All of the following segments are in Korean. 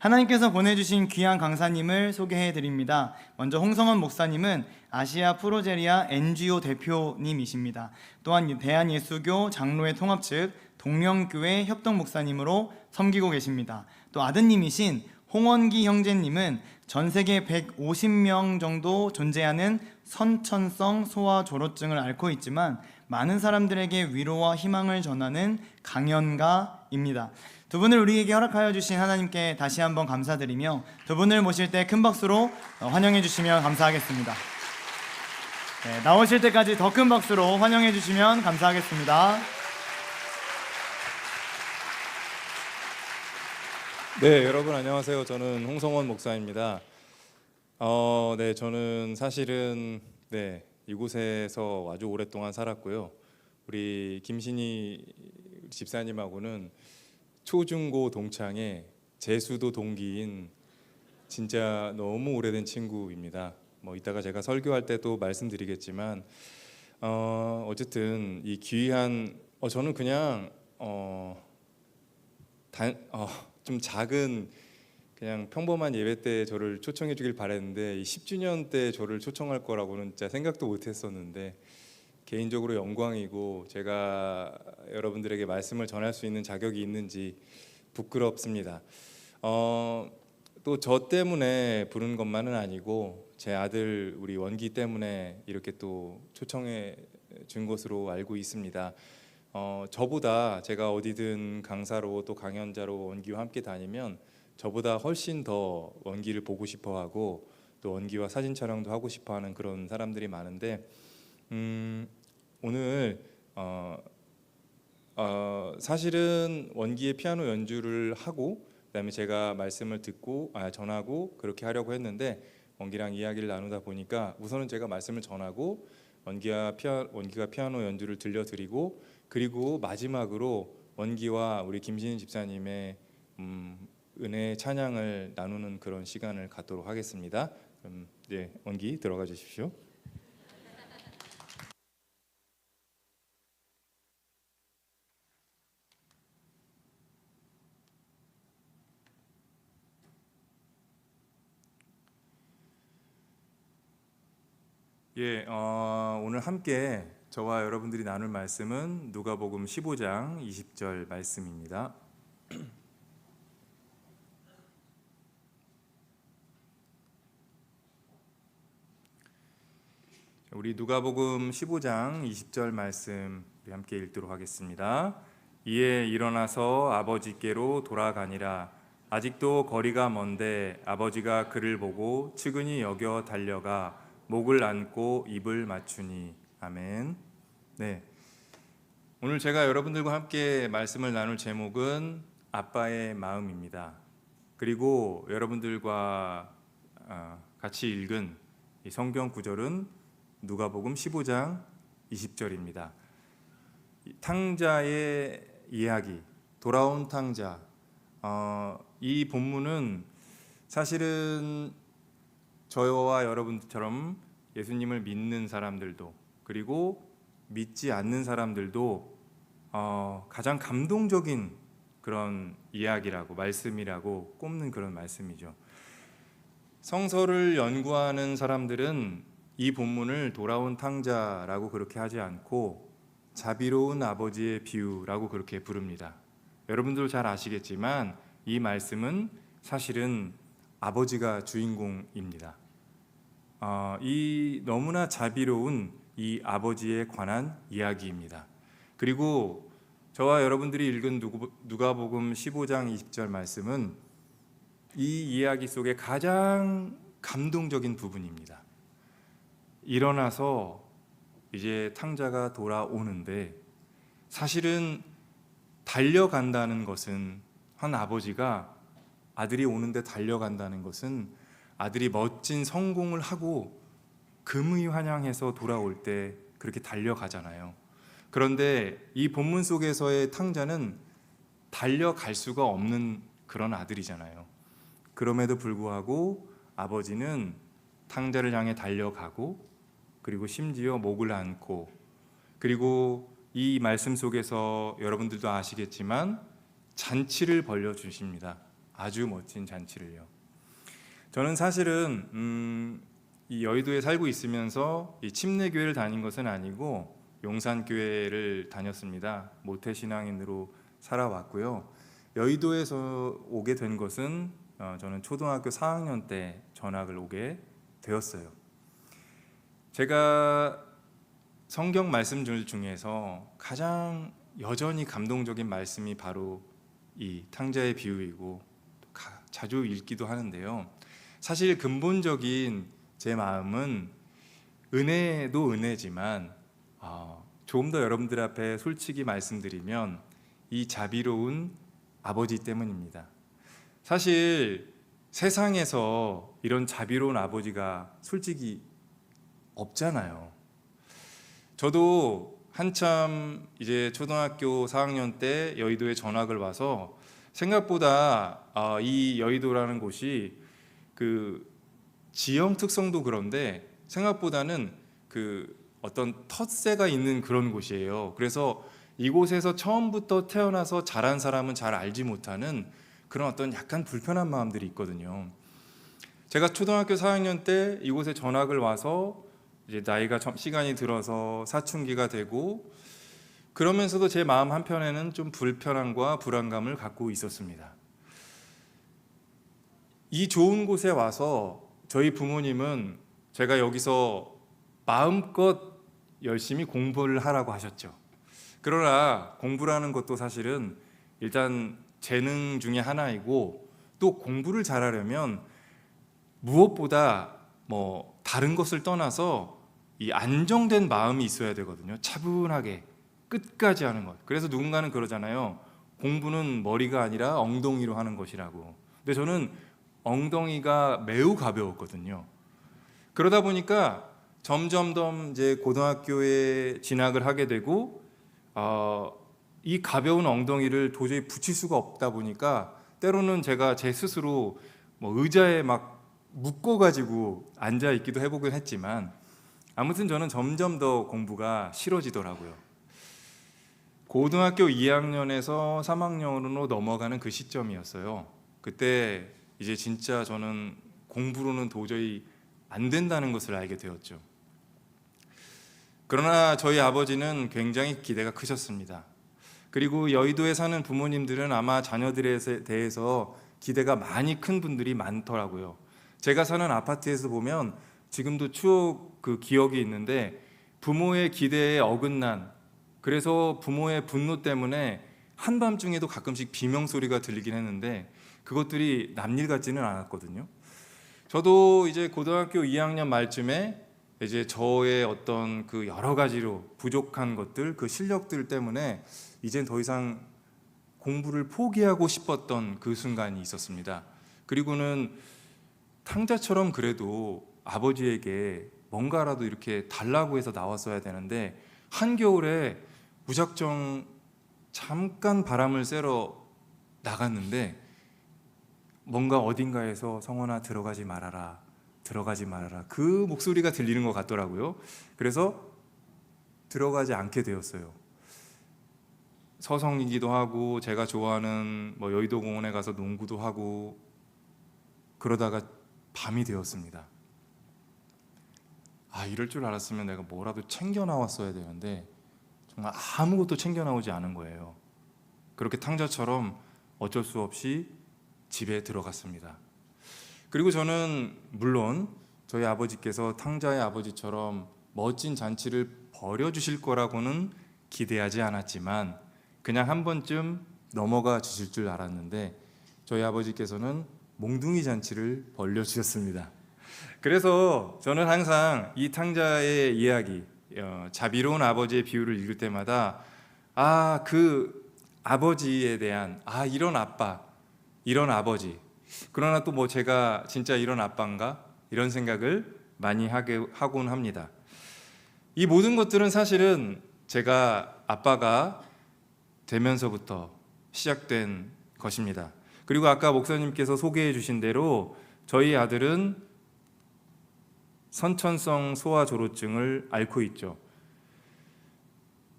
하나님께서 보내주신 귀한 강사님을 소개해 드립니다. 먼저 홍성원 목사님은 아시아 프로제리아 NGO 대표님이십니다. 또한 대한예수교 장로회 통합 측 동령교회 협동 목사님으로 섬기고 계십니다. 또 아드님이신 홍원기 형제님은 전 세계 150명 정도 존재하는 선천성 소아 조로증을 앓고 있지만 많은 사람들에게 위로와 희망을 전하는 강연가입니다. 두 분을 우리에게 허락하여 주신 하나님께 다시 한번 감사드리며 두 분을 모실 때 큰 박수로 환영해 주시면 감사하겠습니다. 네, 나오실 때까지 더 큰 박수로 환영해 주시면 감사하겠습니다. 네, 여러분 안녕하세요. 저는 홍성원 목사입니다. 네, 저는 사실은 이곳에서 아주 오랫동안 살았고요. 우리 김신희 집사님하고는 초중고 동창의 제수도 동기인 진짜 너무 오래된 친구입니다. 이따가 제가 설교할 때도 말씀드리겠지만 어쨌든 이 귀한 저는 그냥 좀 작은 그냥 평범한 예배 때 저를 초청해 주길 바랬는데 이 10주년 때 저를 초청할 거라고는 진짜 생각도 못 했었는데 개인적으로 영광이고 제가 여러분들에게 말씀을 전할 수 있는 자격이 있는지 부끄럽습니다. 또 저 때문에 부른 것만은 아니고 제 아들 우리 원기 때문에 이렇게 또 초청해 준 것으로 알고 있습니다. 저보다 제가 어디든 강사로 또 강연자로 원기와 함께 다니면 저보다 훨씬 더 원기를 보고 싶어하고 또 원기와 사진 촬영도 하고 싶어하는 그런 사람들이 많은데 오늘 사실은 원기의 피아노 연주를 하고 그다음에 제가 말씀을 듣고 전하고 그렇게 하려고 했는데 원기랑 이야기를 나누다 보니까 우선은 제가 말씀을 전하고 원기가 피아노 연주를 들려드리고 그리고 마지막으로 원기와 우리 김신희 집사님의 은혜 찬양을 나누는 그런 시간을 갖도록 하겠습니다. 그럼 원기 들어가 주십시오. 오늘 함께 저와 여러분들이 나눌 말씀은 누가복음 15장 20절 말씀입니다. 우리 누가복음 15장 20절 말씀 우리 함께 읽도록 하겠습니다. 이에 일어나서 아버지께로 돌아가니라. 아직도 거리가 먼데 아버지가 그를 보고 측은히 여겨 달려가 목을 안고 입을 맞추니. 아멘. 네. 오늘 제가 여러분들과 함께 말씀을 나눌 제목은 아빠의 마음입니다. 그리고 여러분들과 같이 읽은 이 성경 구절은 누가복음 15장 20절입니다. 탕자의 이야기, 돌아온 탕자. 이 본문은 사실은 저와 여러분들처럼 예수님을 믿는 사람들도 그리고 믿지 않는 사람들도 가장 감동적인 그런 이야기라고 말씀이라고 꼽는 그런 말씀이죠. 성서를 연구하는 사람들은 이 본문을 돌아온 탕자라고 그렇게 하지 않고 자비로운 아버지의 비유라고 그렇게 부릅니다. 여러분도 잘 아시겠지만 이 말씀은 사실은 아버지가 주인공입니다. 이 너무나 자비로운 이 아버지에 관한 이야기입니다. 그리고 저와 여러분들이 읽은 누가복음 15장 20절 말씀은 이 이야기 속에 가장 감동적인 부분입니다. 일어나서 이제 탕자가 돌아오는데 사실은 달려간다는 것은 한 아버지가 아들이 오는데 달려간다는 것은 아들이 멋진 성공을 하고 금의환영해서 돌아올 때 그렇게 달려가잖아요. 그런데 이 본문 속에서의 탕자는 달려갈 수가 없는 그런 아들이잖아요. 그럼에도 불구하고 아버지는 탕자를 향해 달려가고 그리고 심지어 목을 안고 그리고 이 말씀 속에서 여러분들도 아시겠지만 잔치를 벌려주십니다. 아주 멋진 잔치를요. 저는 사실은 이 여의도에 살고 있으면서 이 침례교회를 다닌 것은 아니고 용산교회를 다녔습니다. 모태신앙인으로 살아왔고요. 여의도에서 오게 된 것은 저는 초등학교 4학년 때 전학을 오게 되었어요. 제가 성경 말씀들 중에서 가장 여전히 감동적인 말씀이 바로 이 탕자의 비유이고 자주 읽기도 하는데요. 사실 근본적인 제 마음은 은혜도 은혜지만 조금 더 여러분들 앞에 솔직히 말씀드리면 이 자비로운 아버지 때문입니다. 사실 세상에서 이런 자비로운 아버지가 솔직히 없잖아요. 저도 한참 이제 초등학교 4학년 때 여의도에 전학을 와서 생각보다 이 여의도라는 곳이 그 지형 특성도 그런데 생각보다는 그 어떤 텃세가 있는 그런 곳이에요. 그래서 이곳에서 처음부터 태어나서 자란 사람은 잘 알지 못하는 그런 어떤 약간 불편한 마음들이 있거든요. 제가 초등학교 4학년 때 이곳에 전학을 와서 이제 나이가 시간이 들어서 사춘기가 되고 그러면서도 제 마음 한편에는 좀 불편함과 불안감을 갖고 있었습니다. 이 좋은 곳에 와서 저희 부모님은 제가 여기서 마음껏 열심히 공부를 하라고 하셨죠. 그러나 공부라는 것도 사실은 일단 재능 중에 하나이고 또 공부를 잘하려면 무엇보다 다른 것을 떠나서 이 안정된 마음이 있어야 되거든요. 차분하게 끝까지 하는 것. 그래서 누군가는 그러잖아요. 공부는 머리가 아니라 엉덩이로 하는 것이라고. 근데 저는 엉덩이가 매우 가벼웠거든요. 그러다 보니까 점점 이제 고등학교에 진학을 하게 되고 이 가벼운 엉덩이를 도저히 붙일 수가 없다 보니까 때로는 제가 제 스스로 의자에 막 묶어가지고 앉아 있기도 해보긴 했지만 아무튼 저는 점점 더 공부가 싫어지더라고요. 고등학교 2학년에서 3학년으로 넘어가는 그 시점이었어요. 그때 이제 진짜 저는 공부로는 도저히 안 된다는 것을 알게 되었죠. 그러나 저희 아버지는 굉장히 기대가 크셨습니다. 그리고 여의도에 사는 부모님들은 아마 자녀들에 대해서 기대가 많이 큰 분들이 많더라고요. 제가 사는 아파트에서 보면 지금도 추억 그 기억이 있는데 부모의 기대에 어긋난, 그래서 부모의 분노 때문에 한밤중에도 가끔씩 비명소리가 들리긴 했는데 그것들이 남일 같지는 않았거든요. 저도 이제 고등학교 2학년 말쯤에 이제 저의 어떤 그 여러 가지로 부족한 것들, 그 실력들 때문에 이젠 더 이상 공부를 포기하고 싶었던 그 순간이 있었습니다. 그리고는 탕자처럼 그래도 아버지에게 뭔가라도 이렇게 달라고 해서 나왔어야 되는데 한겨울에 무작정 잠깐 바람을 쐬러 나갔는데 뭔가 어딘가에서 성원아 들어가지 말아라, 들어가지 말아라, 그 목소리가 들리는 것 같더라고요. 그래서 들어가지 않게 되었어요. 서성이기도 하고 제가 좋아하는 여의도 공원에 가서 농구도 하고 그러다가 밤이 되었습니다. 이럴 줄 알았으면 내가 뭐라도 챙겨 나왔어야 되는데 정말 아무것도 챙겨 나오지 않은 거예요. 그렇게 탕자처럼 어쩔 수 없이 집에 들어갔습니다. 그리고 저는 물론 저희 아버지께서 탕자의 아버지처럼 멋진 잔치를 벌여주실 거라고는 기대하지 않았지만 그냥 한 번쯤 넘어가 주실 줄 알았는데 저희 아버지께서는 몽둥이 잔치를 벌려주셨습니다. 그래서 저는 항상 이 탕자의 이야기, 자비로운 아버지의 비유를 읽을 때마다 그 아버지에 대한 이런 아빠, 이런 아버지, 그러나 또 제가 진짜 이런 아빠인가 이런 생각을 많이 하곤 합니다. 이 모든 것들은 사실은 제가 아빠가 되면서부터 시작된 것입니다. 그리고 아까 목사님께서 소개해 주신 대로 저희 아들은 선천성 소아조로증을 앓고 있죠.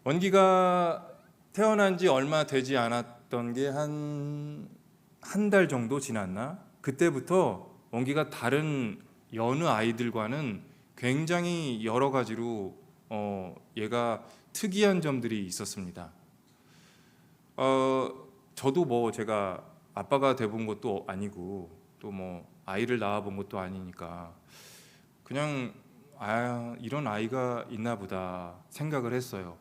원기가 태어난 지 얼마 되지 않았던 게 한 한 달 정도 지났나? 그때부터 원기가 다른 여느 아이들과는 굉장히 여러 가지로 얘가 특이한 점들이 있었습니다. 저도 뭐 제가 아빠가 돼본 것도 아니고 또 뭐 아이를 낳아본 것도 아니니까 그냥 이런 아이가 있나 보다 생각을 했어요.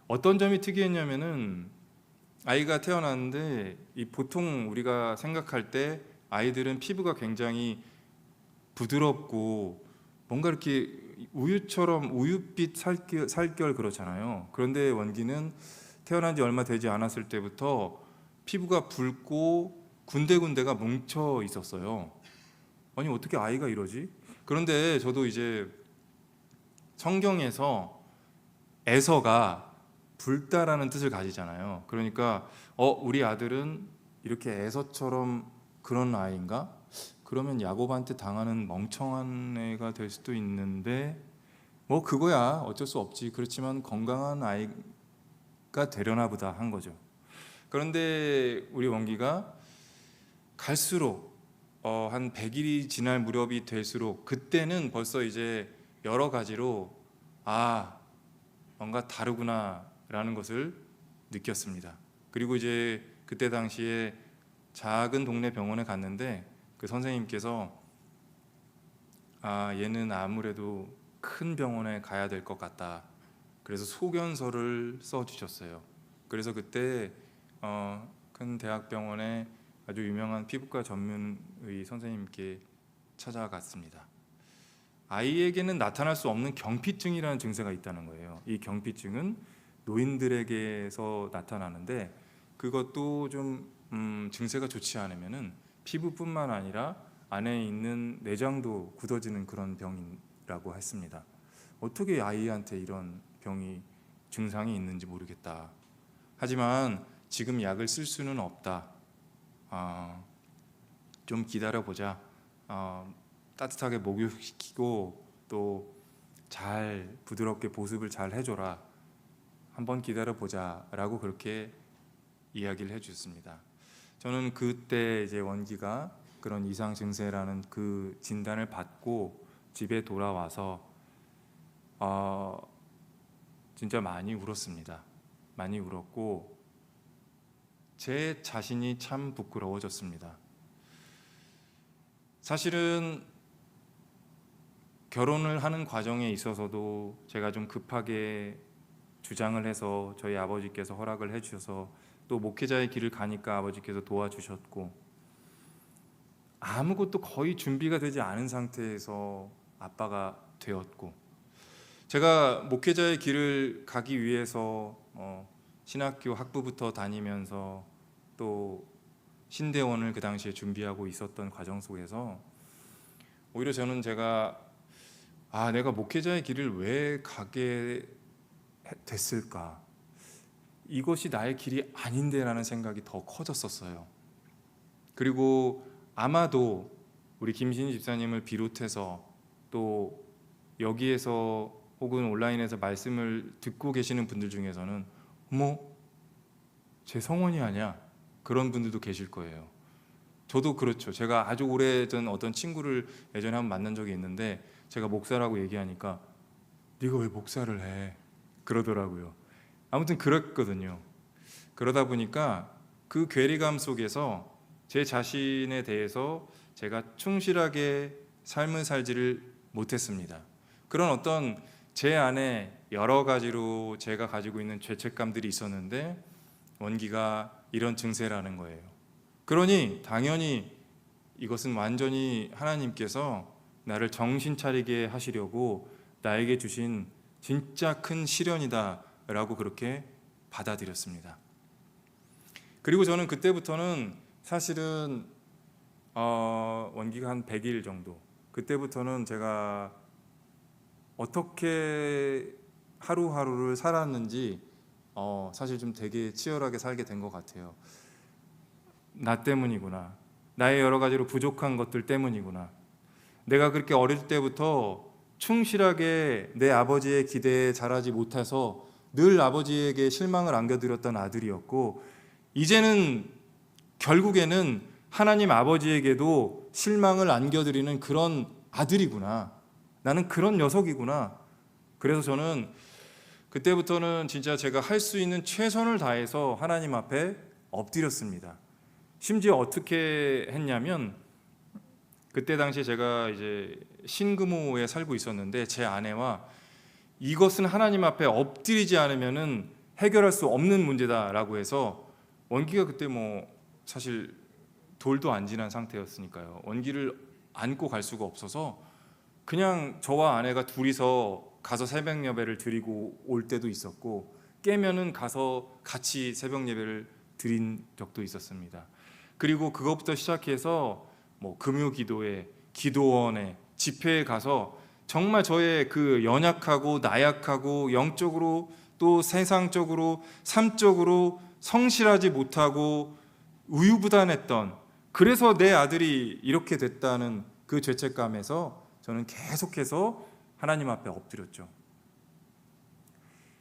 어떤 점이 특이했냐면은 아이가 태어났는데 보통 우리가 생각할 때 아이들은 피부가 굉장히 부드럽고 뭔가 이렇게 우유처럼 우유빛 살결 그렇잖아요. 그런데 원기는 태어난 지 얼마 되지 않았을 때부터 피부가 붉고 군데군데가 뭉쳐 있었어요. 아니 어떻게 아이가 이러지? 그런데 저도 이제 성경에서 에서가 붉다라는 뜻을 가지잖아요. 그러니까 우리 아들은 이렇게 에서처럼 그런 아이인가? 그러면 야곱한테 당하는 멍청한 애가 될 수도 있는데 뭐 그거야 어쩔 수 없지. 그렇지만 건강한 아이가 되려나 보다 한 거죠. 그런데 우리 원기가 갈수록 한 100일이 지날 무렵이 될수록 그때는 벌써 이제 여러 가지로 뭔가 다르구나라는 것을 느꼈습니다. 그리고 이제 그때 당시에 작은 동네 병원에 갔는데 그 선생님께서 얘는 아무래도 큰 병원에 가야 될 것 같다. 그래서 소견서를 써주셨어요. 그래서 그때 큰 대학병원에 아주 유명한 피부과 전문의 선생님께 찾아갔습니다. 아이에게는 나타날 수 없는 경피증이라는 증세가 있다는 거예요. 이 경피증은 노인들에게서 나타나는데 그것도 좀 증세가 좋지 않으면은 피부뿐만 아니라 안에 있는 내장도 굳어지는 그런 병이라고 했습니다. 어떻게 아이한테 이런 병이 증상이 있는지 모르겠다. 하지만 지금 약을 쓸 수는 없다. 좀 기다려보자. 따뜻하게 목욕시키고 또 잘 부드럽게 보습을 잘 해줘라. 한번 기다려보자라고 그렇게 이야기를 해주셨습니다. 저는 그때 이제 원기가 그런 이상 증세라는 그 진단을 받고 집에 돌아와서 진짜 많이 울었습니다. 많이 울었고 제 자신이 참 부끄러워졌습니다. 사실은 결혼을 하는 과정에 있어서도 제가 좀 급하게 주장을 해서 저희 아버지께서 허락을 해주셔서 또 목회자의 길을 가니까 아버지께서 도와주셨고 아무것도 거의 준비가 되지 않은 상태에서 아빠가 되었고 제가 목회자의 길을 가기 위해서 신학교 학부부터 다니면서 또 신대원을 그 당시에 준비하고 있었던 과정 속에서 오히려 저는 제가 내가 목회자의 길을 왜 가게 됐을까? 이것이 나의 길이 아닌데라는 생각이 더 커졌었어요. 그리고 아마도 우리 김신희 집사님을 비롯해서 또 여기에서 혹은 온라인에서 말씀을 듣고 계시는 분들 중에서는 어머, 제 성원이 아니야? 그런 분들도 계실 거예요. 저도 그렇죠. 제가 아주 오래전 어떤 친구를 예전에 한번 만난 적이 있는데 제가 목사라고 얘기하니까 네가 왜 목사를 해? 그러더라고요. 아무튼 그랬거든요. 그러다 보니까 그 괴리감 속에서 제 자신에 대해서 제가 충실하게 삶을 살지를 못했습니다. 그런 어떤 제 안에 여러 가지로 제가 가지고 있는 죄책감들이 있었는데 원기가 이런 증세라는 거예요. 그러니 당연히 이것은 완전히 하나님께서 나를 정신 차리게 하시려고 나에게 주신 진짜 큰 시련이다 라고 그렇게 받아들였습니다. 그리고 저는 그때부터는 사실은 원기가 한 100일 정도 그때부터는 제가 어떻게 하루하루를 살았는지 사실 좀 되게 치열하게 살게 된 것 같아요. 나 때문이구나. 나의 여러 가지로 부족한 것들 때문이구나. 내가 그렇게 어릴 때부터 충실하게 내 아버지의 기대에 자라지 못해서 늘 아버지에게 실망을 안겨드렸던 아들이었고 이제는 결국에는 하나님 아버지에게도 실망을 안겨드리는 그런 아들이구나. 나는 그런 녀석이구나. 그래서 저는 그때부터는 진짜 제가 할 수 있는 최선을 다해서 하나님 앞에 엎드렸습니다. 심지어 어떻게 했냐면 그때 당시에 제가 이제 신금호에 살고 있었는데 제 아내와 이것은 하나님 앞에 엎드리지 않으면은 해결할 수 없는 문제다라고 해서 원기가 그때 뭐 사실 돌도 안 지난 상태였으니까요. 원기를 안고 갈 수가 없어서 그냥 저와 아내가 둘이서 가서 새벽 예배를 드리고 올 때도 있었고 깨면은 가서 같이 새벽 예배를 드린 적도 있었습니다. 그리고 그것부터 시작해서 뭐 금요 기도회, 기도원에, 집회에 가서 정말 저의 그 연약하고 나약하고 영적으로 또 세상적으로 삶적으로 성실하지 못하고 우유부단했던, 그래서 내 아들이 이렇게 됐다는 그 죄책감에서 저는 계속해서 하나님 앞에 엎드렸죠.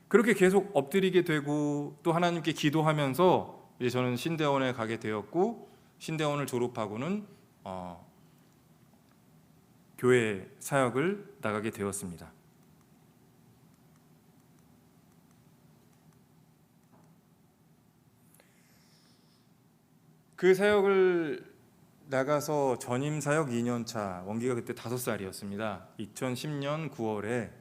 그렇게 계속 엎드리게 되고 또 하나님께 기도하면서 이제 저는 신대원에 가게 되었고, 신대원을 졸업하고는 교회 사역을 나가게 되었습니다. 그 사역을 나가서 전임 사역 2년차, 원기가 그때 5살이었습니다. 2010년 9월에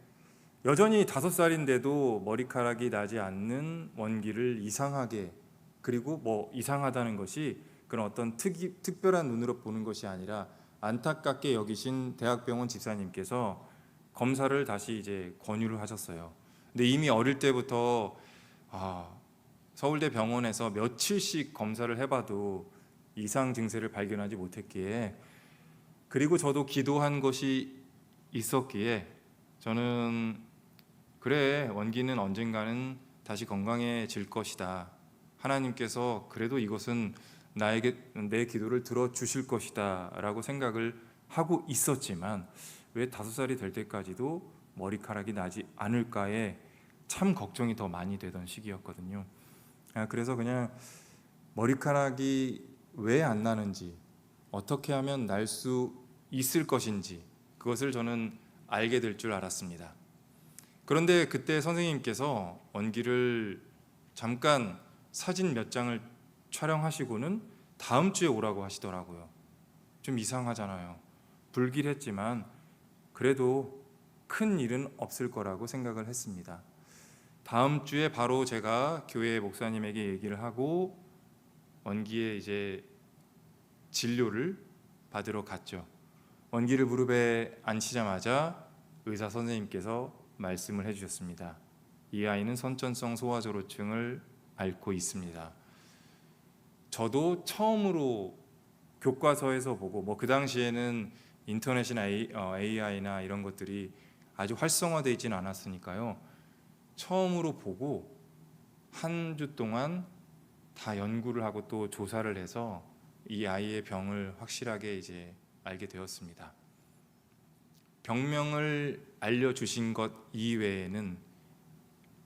여전히 5살인데도 머리카락이 나지 않는 원기를 이상하게, 그리고 뭐 이상하다는 것이 그런 어떤 특별한 눈으로 보는 것이 아니라 안타깝게 여기신 대학병원 집사님께서 검사를 다시 이제 권유를 하셨어요. 근데 이미 어릴 때부터 서울대 병원에서 며칠씩 검사를 해봐도 이상 증세를 발견하지 못했기에, 그리고 저도 기도한 것이 있었기에 저는 그래, 원기는 언젠가는 다시 건강해질 것이다. 하나님께서 그래도 이것은 나에게 내 기도를 들어주실 것이다 라고 생각을 하고 있었지만 왜 5살이 될 때까지도 머리카락이 나지 않을까에 참 걱정이 더 많이 되던 시기였거든요. 그래서 그냥 머리카락이 왜 안 나는지, 어떻게 하면 날 수 있을 것인지 그것을 저는 알게 될 줄 알았습니다. 그런데 그때 선생님께서 원기를 잠깐 사진 몇 장을 촬영하시고는 다음 주에 오라고 하시더라고요. 좀 이상하잖아요. 불길했지만 그래도 큰 일은 없을 거라고 생각을 했습니다. 다음 주에 바로 제가 교회 목사님에게 얘기를 하고 원기의 이제 진료를 받으러 갔죠. 원기를 무릎에 앉히자마자 의사 선생님께서 말씀을 해주셨습니다. 이 아이는 선천성 소아저로증을 앓고 있습니다. 저도 처음으로 교과서에서 보고, 뭐 그 당시에는 인터넷이나 AI나 이런 것들이 아주 활성화되어 있지는 않았으니까요. 처음으로 보고 한 주 동안 다 연구를 하고 또 조사를 해서 이 아이의 병을 확실하게 이제 알게 되었습니다. 병명을 알려주신 것 이외에는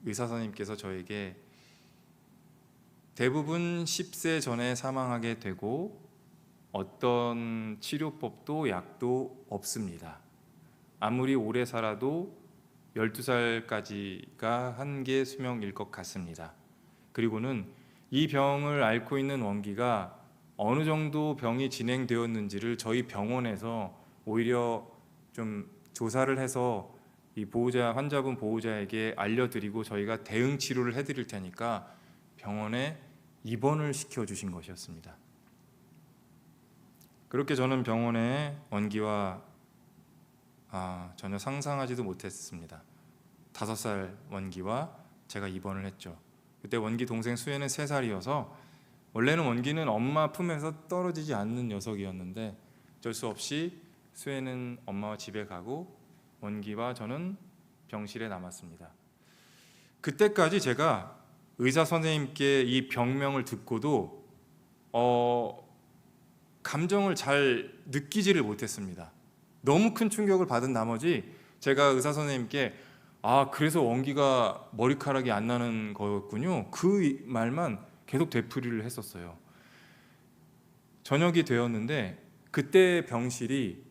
의사 선생님께서 저에게 대부분 10세 전에 사망하게 되고 어떤 치료법도 약도 없습니다. 아무리 오래 살아도 12살까지가 한계 수명일 것 같습니다. 그리고는 이 병을 앓고 있는 원기가 어느 정도 병이 진행되었는지를 저희 병원에서 오히려 좀 조사를 해서 이 환자분 보호자에게 알려드리고 저희가 대응 치료를 해드릴 테니까 병원에 입원을 시켜주신 것이었습니다. 그렇게 저는 병원에 원기와 전혀 상상하지도 못했습니다. 5살 원기와 제가 입원을 했죠. 그때 원기 동생 수혜는 3살이어서 원래는 원기는 엄마 품에서 떨어지지 않는 녀석이었는데 어쩔 수 없이 수혜는 엄마와 집에 가고 원기와 저는 병실에 남았습니다. 그때까지 제가 의사 선생님께 이 병명을 듣고도 감정을 잘 느끼지를 못했습니다. 너무 큰 충격을 받은 나머지 제가 의사 선생님께 그래서 원기가 머리카락이 안 나는 거였군요. 그 말만 계속 되풀이를 했었어요. 저녁이 되었는데 그때 병실이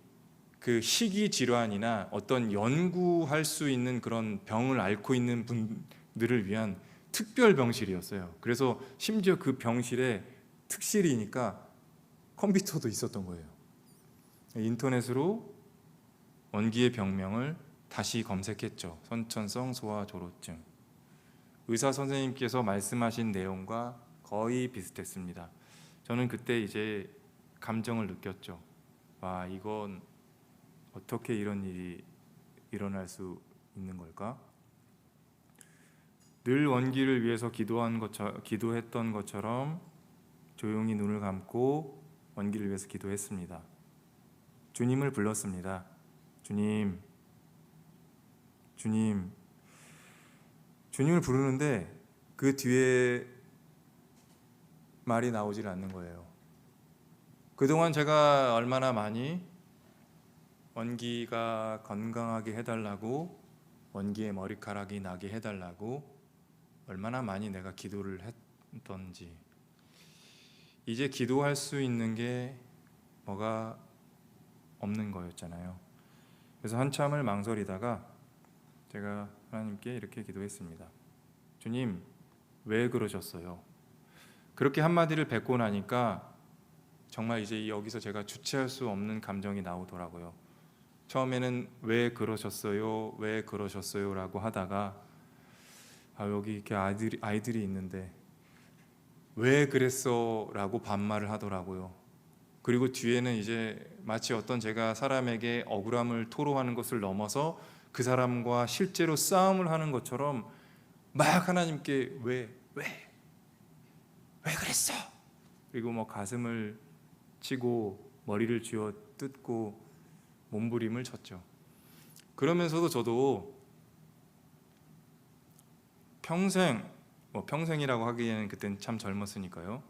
그 희귀 질환이나 어떤 연구할 수 있는 그런 병을 앓고 있는 분들을 위한 특별 병실이었어요. 그래서 심지어 그 병실에 특실이니까 컴퓨터도 있었던 거예요. 인터넷으로 원기의 병명을 다시 검색했죠. 선천성 소아조로증. 의사 선생님께서 말씀하신 내용과 거의 비슷했습니다. 저는 그때 이제 감정을 느꼈죠. 와, 이건 어떻게 이런 일이 일어날 수 있는 걸까? 늘 원기를 위해서 기도했던 것처럼 조용히 눈을 감고 원기를 위해서 기도했습니다. 주님을 불렀습니다. 주님, 주님. 주님을 부르는데 그 뒤에 말이 나오질 않는 거예요. 그동안 제가 얼마나 많이 원기가 건강하게 해달라고, 원기의 머리카락이 나게 해달라고 얼마나 많이 내가 기도를 했던지, 이제 기도할 수 있는 게 뭐가 없는 거였잖아요. 그래서 한참을 망설이다가 제가 하나님께 이렇게 기도했습니다. 주님, 왜 그러셨어요? 그렇게 한마디를 뱉고 나니까 정말 이제 여기서 제가 주체할 수 없는 감정이 나오더라고요. 처음에는 왜 그러셨어요? 왜 그러셨어요? 라고 하다가 여기 이렇게 아이들이 있는데 왜 그랬어? 라고 반말을 하더라고요. 그리고 뒤에는 이제 마치 어떤 제가 사람에게 억울함을 토로하는 것을 넘어서 그 사람과 실제로 싸움을 하는 것처럼 막 하나님께 왜 그랬어? 그리고 뭐 가슴을 치고 머리를 쥐어 뜯고 몸부림을 쳤죠. 그러면서도 저도 평생이라고 하기에는 그땐 참 젊었으니까요.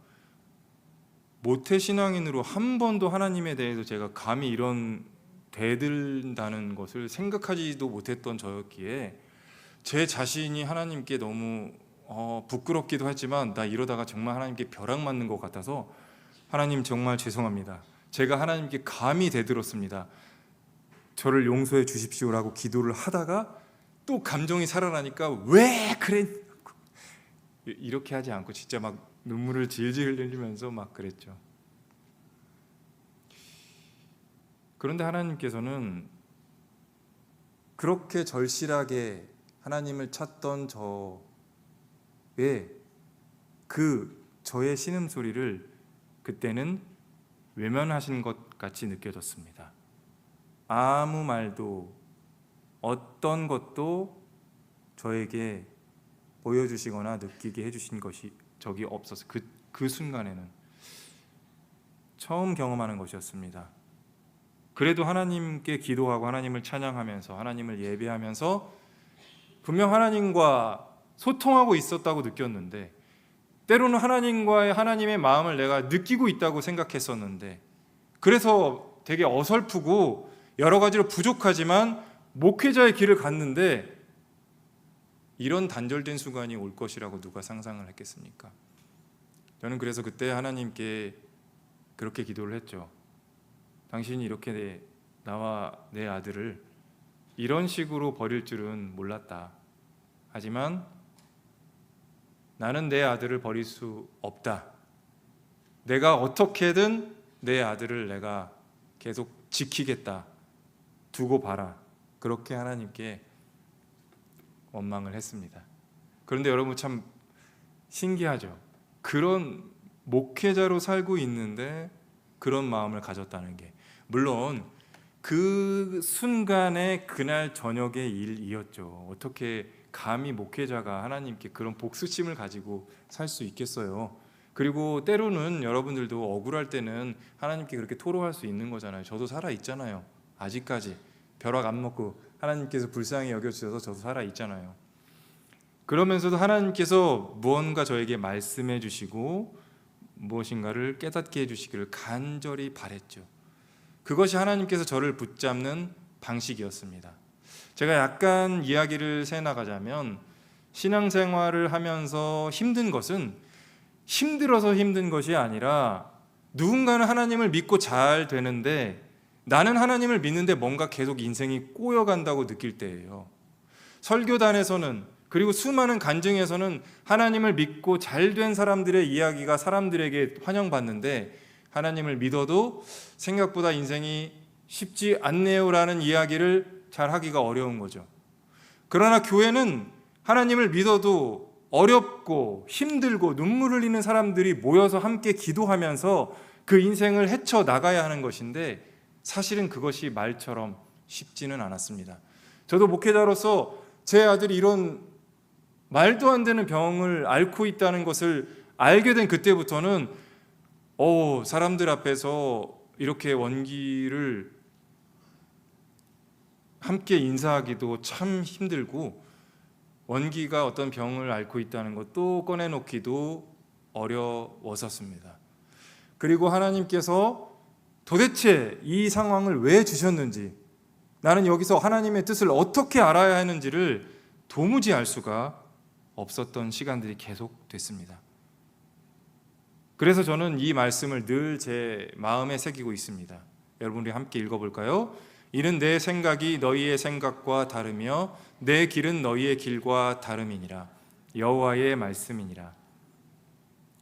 모태신앙인으로 한 번도 하나님에 대해서 제가 감히 이런 대들다는 것을 생각하지도 못했던 저였기에 제 자신이 하나님께 너무 부끄럽기도 했지만 나 이러다가 정말 하나님께 벼락 맞는 것 같아서 하나님 정말 죄송합니다. 제가 하나님께 감히 대들었습니다. 저를 용서해 주십시오라고 기도를 하다가 또 감정이 살아나니까 왜 그래? 이렇게 하지 않고 진짜 막 눈물을 질질 흘리면서 막 그랬죠. 그런데 하나님께서는 그렇게 절실하게 하나님을 찾던 저의 저의 신음소리를 그때는 외면하신 것 같이 느껴졌습니다. 아무 말도 어떤 것도 저에게 보여주시거나 느끼게 해주신 것이 적이 없어서 그 순간에는 처음 경험하는 것이었습니다. 그래도 하나님께 기도하고 하나님을 찬양하면서 하나님을 예배하면서 분명 하나님과 소통하고 있었다고 느꼈는데 때로는 하나님의 마음을 내가 느끼고 있다고 생각했었는데 그래서 되게 어설프고 여러 가지로 부족하지만 목회자의 길을 갔는데 이런 단절된 순간이 올 것이라고 누가 상상을 했겠습니까? 저는 그래서 그때 하나님께 그렇게 기도를 했죠. 당신이 이렇게 나와 내 아들을 이런 식으로 버릴 줄은 몰랐다. 하지만 나는 내 아들을 버릴 수 없다. 내가 어떻게든 내 아들을 내가 계속 지키겠다. 두고 봐라. 그렇게 하나님께 원망을 했습니다. 그런데 여러분 참 신기하죠. 그런 목회자로 살고 있는데 그런 마음을 가졌다는 게 물론 그 순간에 그날 저녁의 일이었죠. 어떻게 감히 목회자가 하나님께 그런 복수심을 가지고 살 수 있겠어요. 그리고 때로는 여러분들도 억울할 때는 하나님께 그렇게 토로할 수 있는 거잖아요. 저도 살아있잖아요. 아직까지 벼락 안 먹고 하나님께서 불쌍히 여겨주셔서 저도 살아있잖아요. 그러면서도 하나님께서 무언가 저에게 말씀해 주시고 무엇인가를 깨닫게 해주시기를 간절히 바랬죠. 그것이 하나님께서 저를 붙잡는 방식이었습니다. 제가 약간 이야기를 새나가자면 신앙생활을 하면서 힘든 것은 힘들어서 힘든 것이 아니라 누군가는 하나님을 믿고 잘 되는데 나는 하나님을 믿는데 뭔가 계속 인생이 꼬여간다고 느낄 때예요. 설교단에서는, 그리고 수많은 간증에서는 하나님을 믿고 잘 된 사람들의 이야기가 사람들에게 환영받는데 하나님을 믿어도 생각보다 인생이 쉽지 않네요라는 이야기를 잘 하기가 어려운 거죠. 그러나 교회는 하나님을 믿어도 어렵고 힘들고 눈물 흘리는 사람들이 모여서 함께 기도하면서 그 인생을 헤쳐 나가야 하는 것인데 사실은 그것이 말처럼 쉽지는 않았습니다. 저도 목회자로서 제 아들이 이런 말도 안 되는 병을 앓고 있다는 것을 알게 된 그때부터는 사람들 앞에서 이렇게 원기를 함께 인사하기도 참 힘들고 원기가 어떤 병을 앓고 있다는 것도 꺼내놓기도 어려웠었습니다. 그리고 하나님께서 도대체 이 상황을 왜 주셨는지, 나는 여기서 하나님의 뜻을 어떻게 알아야 하는지를 도무지 알 수가 없었던 시간들이 계속됐습니다. 그래서 저는 이 말씀을 늘 제 마음에 새기고 있습니다. 여러분 우리 함께 읽어볼까요? 이는 내 생각이 너희의 생각과 다르며 내 길은 너희의 길과 다름이니라. 여호와의 말씀이니라.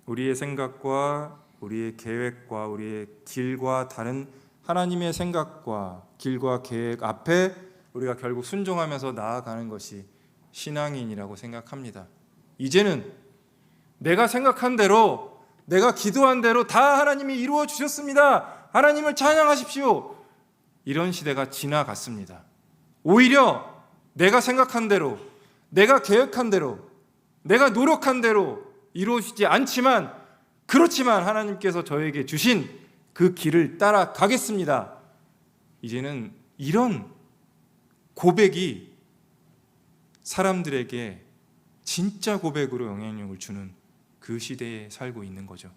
우리의 생각과 우리의 계획과 우리의 길과 다른 하나님의 생각과 길과 계획 앞에 우리가 결국 순종하면서 나아가는 것이 신앙인이라고 생각합니다. 이제는 내가 생각한 대로, 내가 기도한 대로 다 하나님이 이루어 주셨습니다. 하나님을 찬양하십시오. 이런 시대가 지나갔습니다. 오히려 내가 생각한 대로, 내가 계획한 대로, 내가 노력한 대로 이루어지지 않지만, 그렇지만 하나님께서 저에게 주신 그 길을 따라가겠습니다. 이제는 이런 고백이 사람들에게 진짜 고백으로 영향력을 주는 그 시대에 살고 있는 거죠.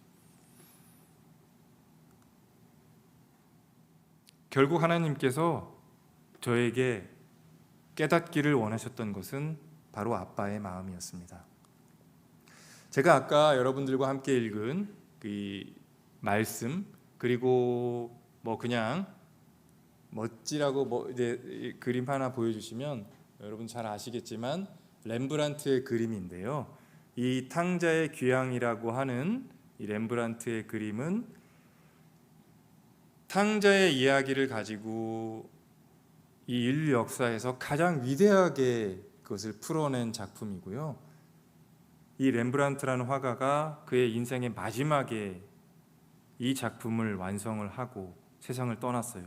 결국 하나님께서 저에게 깨닫기를 원하셨던 것은 바로 아빠의 마음이었습니다. 제가 아까 여러분들과 함께 읽은 이 말씀, 그리고 그냥 멋지라고 이제 그림 하나 보여주시면 여러분 잘 아시겠지만 렘브란트의 그림인데요. 이 탕자의 귀향이라고 하는 이 렘브란트의 그림은 탕자의 이야기를 가지고 이 인류 역사에서 가장 위대하게 그것을 풀어낸 작품이고요. 이 렘브란트라는 화가가 그의 인생의 마지막에 이 작품을 완성을 하고 세상을 떠났어요.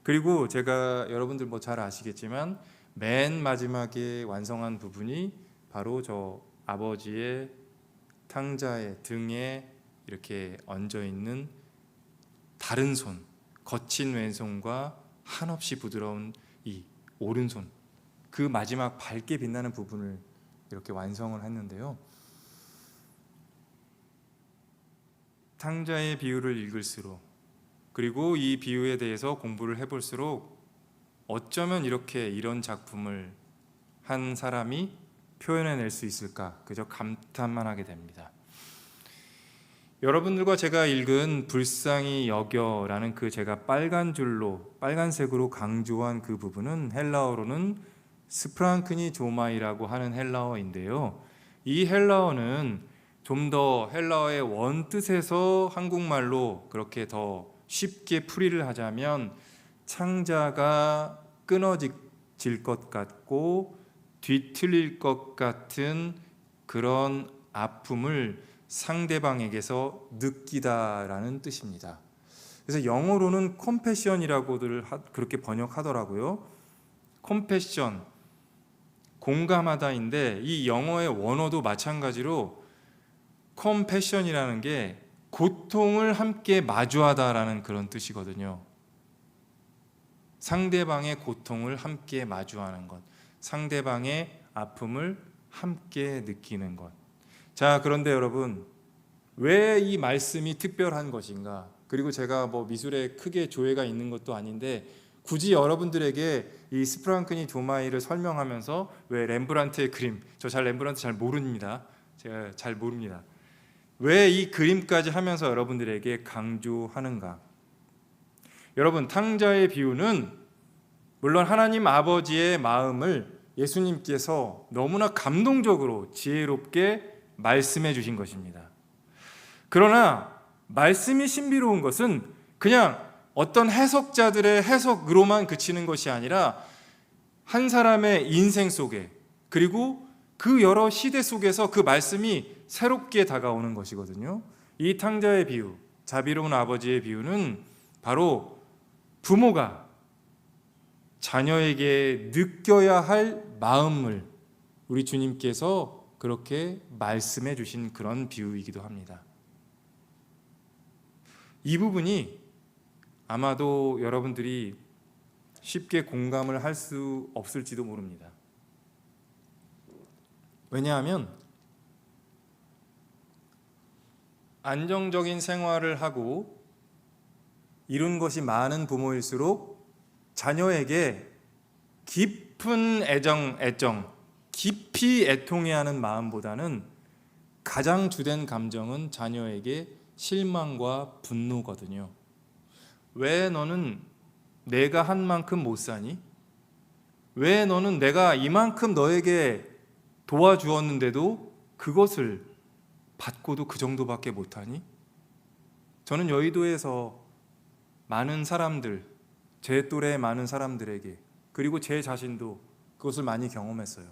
그리고 제가 여러분들 잘 아시겠지만 맨 마지막에 완성한 부분이 바로 저 아버지의 탕자의 등에 이렇게 얹어 있는 다른 손, 거친 왼손과 한없이 부드러운 이 오른손, 그 마지막 밝게 빛나는 부분을 이렇게 완성을 했는데요. 탕자의 비유를 읽을수록, 그리고 이 비유에 대해서 공부를 해볼수록 어쩌면 이런 작품을 한 사람이 표현해낼 수 있을까, 그저 감탄만 하게 됩니다. 여러분들과 제가 읽은 불쌍히 여겨라는 그 제가 빨간색으로 강조한 그 부분은 헬라어로는 스프랑크니 조마이라고 하는 헬라어인데요. 이 헬라어는 좀 더 헬라어의 원뜻에서 한국말로 그렇게 더 쉽게 풀이를 하자면 창자가 끊어질 것 같고 뒤틀릴 것 같은 그런 아픔을 상대방에게서 느끼다라는 뜻입니다. 그래서 영어로는 컴패션이라고들 그렇게 번역하더라고요. 컴패션, 공감하다인데 이 영어의 원어도 마찬가지로 컴패션이라는 게 고통을 함께 마주하다라는 그런 뜻이거든요. 상대방의 고통을 함께 마주하는 것, 상대방의 아픔을 함께 느끼는 것. 자, 그런데 여러분, 왜 이 말씀이 특별한 것인가? 그리고 제가 미술에 크게 조예가 있는 것도 아닌데 굳이 여러분들에게 이 스프랑크니 조마이를 설명하면서 왜 렘브란트의 그림, 저 렘브란트 잘 모릅니다. 제가 잘 모릅니다. 왜 이 그림까지 하면서 여러분들에게 강조하는가? 여러분, 탕자의 비유는 물론 하나님 아버지의 마음을 예수님께서 너무나 감동적으로 지혜롭게 말씀해 주신 것입니다. 그러나 말씀이 신비로운 것은 그냥 어떤 해석자들의 해석으로만 그치는 것이 아니라 한 사람의 인생 속에, 그리고 그 여러 시대 속에서 그 말씀이 새롭게 다가오는 것이거든요. 이 탕자의 비유, 자비로운 아버지의 비유는 바로 부모가 자녀에게 느껴야 할 마음을 우리 주님께서 그렇게 말씀해 주신 그런 비유이기도 합니다. 이 부분이 아마도 여러분들이 쉽게 공감을 할 수 없을지도 모릅니다. 왜냐하면 안정적인 생활을 하고 이룬 것이 많은 부모일수록 자녀에게 깊은 애정, 깊이 애통해야 하는 마음보다는 가장 주된 감정은 자녀에게 실망과 분노거든요. 왜 너는 내가 한 만큼 못 사니? 왜 너는 내가 이만큼 너에게 도와주었는데도 그것을 받고도 그 정도밖에 못하니? 저는 여의도에서 많은 사람들, 제 또래의 많은 사람들에게, 그리고 제 자신도 그것을 많이 경험했어요.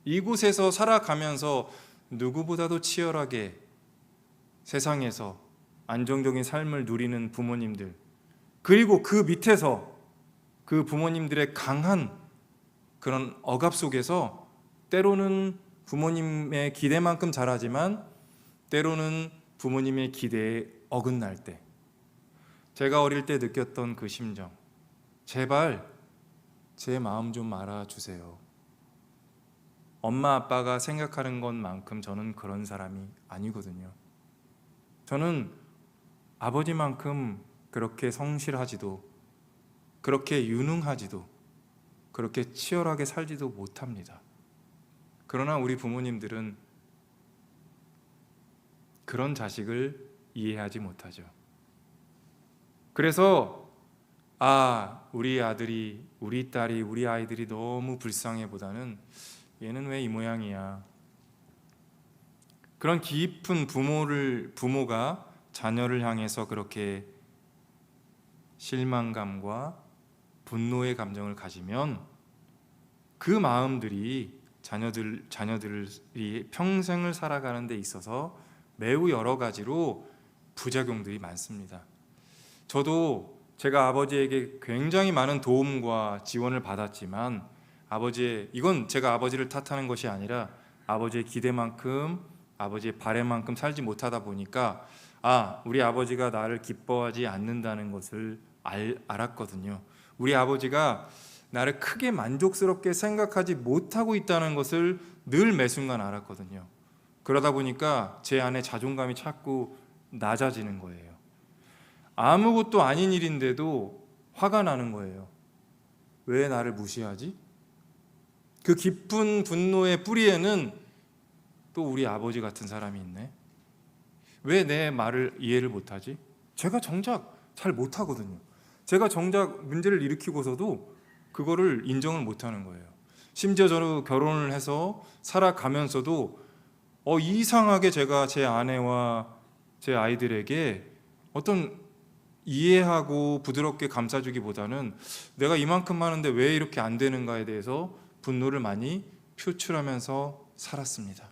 이곳에서 살아가면서 누구보다도 치열하게 세상에서 안정적인 삶을 누리는 부모님들, 그리고 그 밑에서 그 부모님들의 강한 그런 억압 속에서 때로는 부모님의 기대만큼 잘하지만 때로는 부모님의 기대에 어긋날 때, 제가 어릴 때 느꼈던 그 심정, 제발 제 마음 좀 알아주세요. 엄마 아빠가 생각하는 것만큼 저는 그런 사람이 아니거든요. 저는 아버지만큼 그렇게 성실하지도, 그렇게 유능하지도, 그렇게 치열하게 살지도 못합니다. 그러나 우리 부모님들은 그런 자식을 이해하지 못하죠. 그래서 우리 아들이, 우리 딸이, 우리 아이들이 너무 불쌍해 보다는 얘는 왜 이 모양이야. 그런 깊은 부모가 자녀를 향해서 그렇게 실망감과 분노의 감정을 가지면 그 마음들이 자녀들이 평생을 살아가는 데 있어서 매우 여러 가지로 부작용들이 많습니다. 저도 제가 아버지에게 굉장히 많은 도움과 지원을 받았지만 이건 제가 아버지를 탓하는 것이 아니라 아버지의 기대만큼, 아버지의 바램만큼 살지 못하다 보니까 우리 아버지가 나를 기뻐하지 않는다는 것을 알았거든요. 우리 아버지가 나를 크게 만족스럽게 생각하지 못하고 있다는 것을 늘 매순간 알았거든요. 그러다 보니까 제 안에 자존감이 자꾸 낮아지는 거예요. 아무것도 아닌 일인데도 화가 나는 거예요. 왜 나를 무시하지? 그 깊은 분노의 뿌리에는 또 우리 아버지 같은 사람이 있네. 왜 내 말을 이해를 못하지? 제가 정작 잘 못하거든요. 제가 정작 문제를 일으키고서도 그거를 인정을 못하는 거예요. 심지어 저는 결혼을 해서 살아가면서도 이상하게 제가 제 아내와 제 아이들에게 어떤 이해하고 부드럽게 감싸주기보다는 내가 이만큼 하는데 왜 이렇게 안 되는가에 대해서 분노를 많이 표출하면서 살았습니다.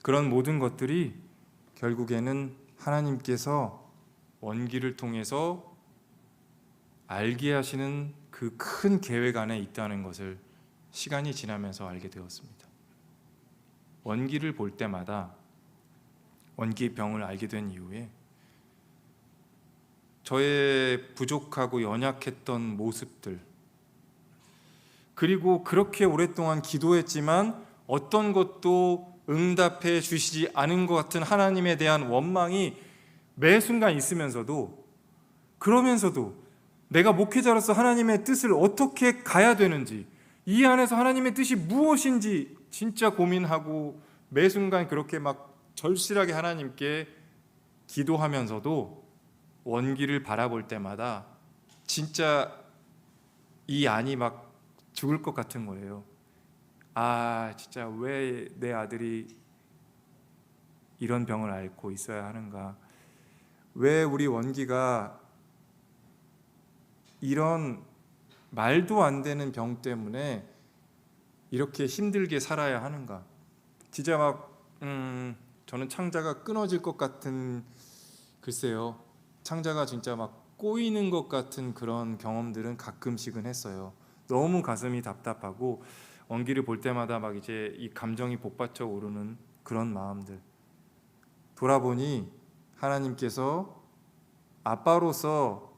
그런 모든 것들이 결국에는 하나님께서 원기를 통해서 알게 하시는 그 큰 계획 안에 있다는 것을 시간이 지나면서 알게 되었습니다. 원기를 볼 때마다 원기병을 알게 된 이후에 저의 부족하고 연약했던 모습들, 그리고 그렇게 오랫동안 기도했지만 어떤 것도 응답해 주시지 않은 것 같은 하나님에 대한 원망이 매 순간 있으면서도, 그러면서도 내가 목회자로서 하나님의 뜻을 어떻게 가야 되는지, 이 안에서 하나님의 뜻이 무엇인지 진짜 고민하고 매 순간 그렇게 막 절실하게 하나님께 기도하면서도 원기를 바라볼 때마다 진짜 이 안이 막 죽을 것 같은 거예요. 아, 진짜 왜 내 아들이 이런 병을 앓고 있어야 하는가? 왜 우리 원기가 이런 말도 안 되는 병 때문에 이렇게 힘들게 살아야 하는가? 진짜 막 저는 창자가 끊어질 것 같은, 글쎄요, 창자가 진짜 막 꼬이는 것 같은 그런 경험들은 가끔씩은 했어요. 너무 가슴이 답답하고 원기를 볼 때마다 막 이제 이 감정이 복받쳐 오르는 그런 마음들. 돌아보니 하나님께서 아빠로서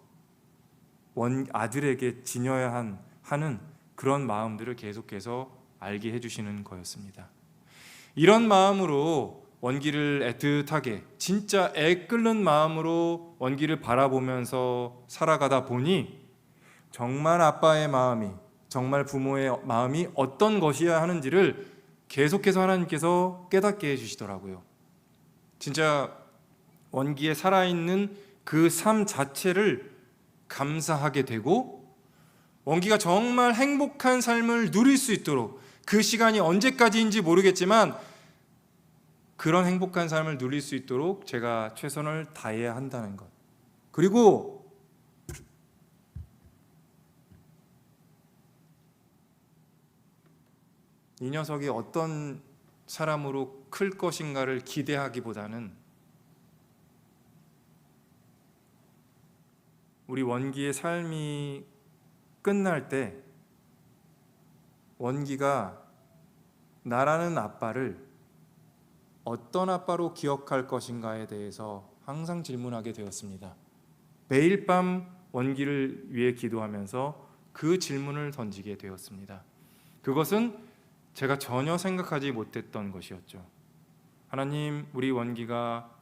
아들에게 지녀야 하는 그런 마음들을 계속해서 알게 해주시는 거였습니다. 이런 마음으로 원기를 애틋하게, 진짜 애끓는 마음으로 원기를 바라보면서 살아가다 보니 정말 아빠의 마음이, 정말 부모의 마음이 어떤 것이어야 하는지를 계속해서 하나님께서 깨닫게 해주시더라고요. 진짜 원기에 살아있는 그 삶 자체를 감사하게 되고, 원기가 정말 행복한 삶을 누릴 수 있도록, 그 시간이 언제까지인지 모르겠지만 그런 행복한 삶을 누릴 수 있도록 제가 최선을 다해야 한다는 것. 그리고 이 녀석이 어떤 사람으로 클 것인가를 기대하기보다는 우리 원기의 삶이 끝날 때 원기가 나라는 아빠를 어떤 아빠로 기억할 것인가에 대해서 항상 질문하게 되었습니다. 매일 밤 원기를 위해 기도하면서 그 질문을 던지게 되었습니다. 그것은 제가 전혀 생각하지 못했던 것이었죠. 하나님, 우리 원기가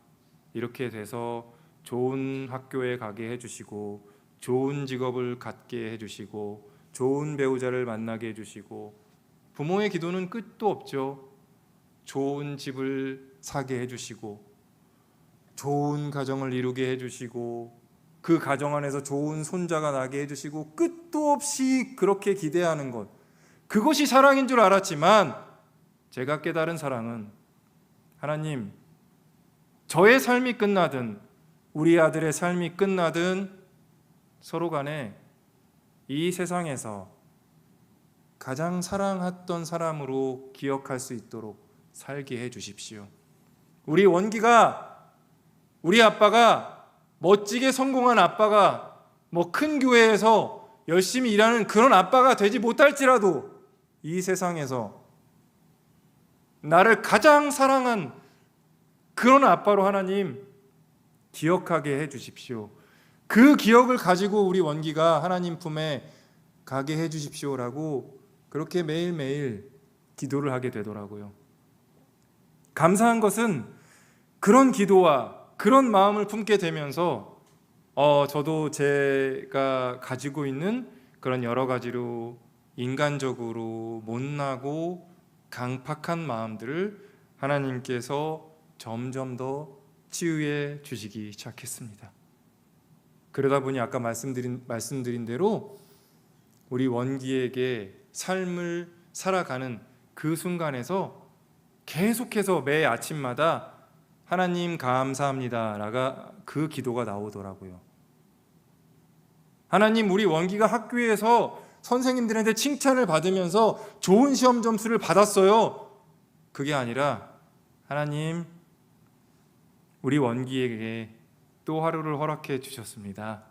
이렇게 돼서 좋은 학교에 가게 해주시고, 좋은 직업을 갖게 해주시고, 좋은 배우자를 만나게 해주시고, 부모의 기도는 끝도 없죠. 좋은 집을 사게 해주시고, 좋은 가정을 이루게 해주시고, 그 가정 안에서 좋은 손자가 나게 해주시고, 끝도 없이 그렇게 기대하는 것, 그것이 사랑인 줄 알았지만 제가 깨달은 사랑은, 하나님, 저의 삶이 끝나든 우리 아들의 삶이 끝나든 서로 간에 이 세상에서 가장 사랑했던 사람으로 기억할 수 있도록 살게 해 주십시오. 우리 원기가, 우리 아빠가 멋지게 성공한 아빠가, 뭐 큰 교회에서 열심히 일하는 그런 아빠가 되지 못할지라도 이 세상에서 나를 가장 사랑한 그런 아빠로 하나님 기억하게 해 주십시오. 그 기억을 가지고 우리 원기가 하나님 품에 가게 해 주십시오라고 그렇게 매일매일 기도를 하게 되더라고요. 감사한 것은 그런 기도와 그런 마음을 품게 되면서 저도 제가 가지고 있는 그런 여러 가지로 인간적으로 못나고 강팍한 마음들을 하나님께서 점점 더 치유해 주시기 시작했습니다. 그러다 보니 아까 말씀드린 대로 우리 원기에게 삶을 살아가는 그 순간에서 계속해서 매 아침마다 하나님 감사합니다라가 그 기도가 나오더라고요. 하나님, 우리 원기가 학교에서 선생님들한테 칭찬을 받으면서 좋은 시험 점수를 받았어요. 그게 아니라, 하나님, 우리 원기에게 또 하루를 허락해 주셨습니다.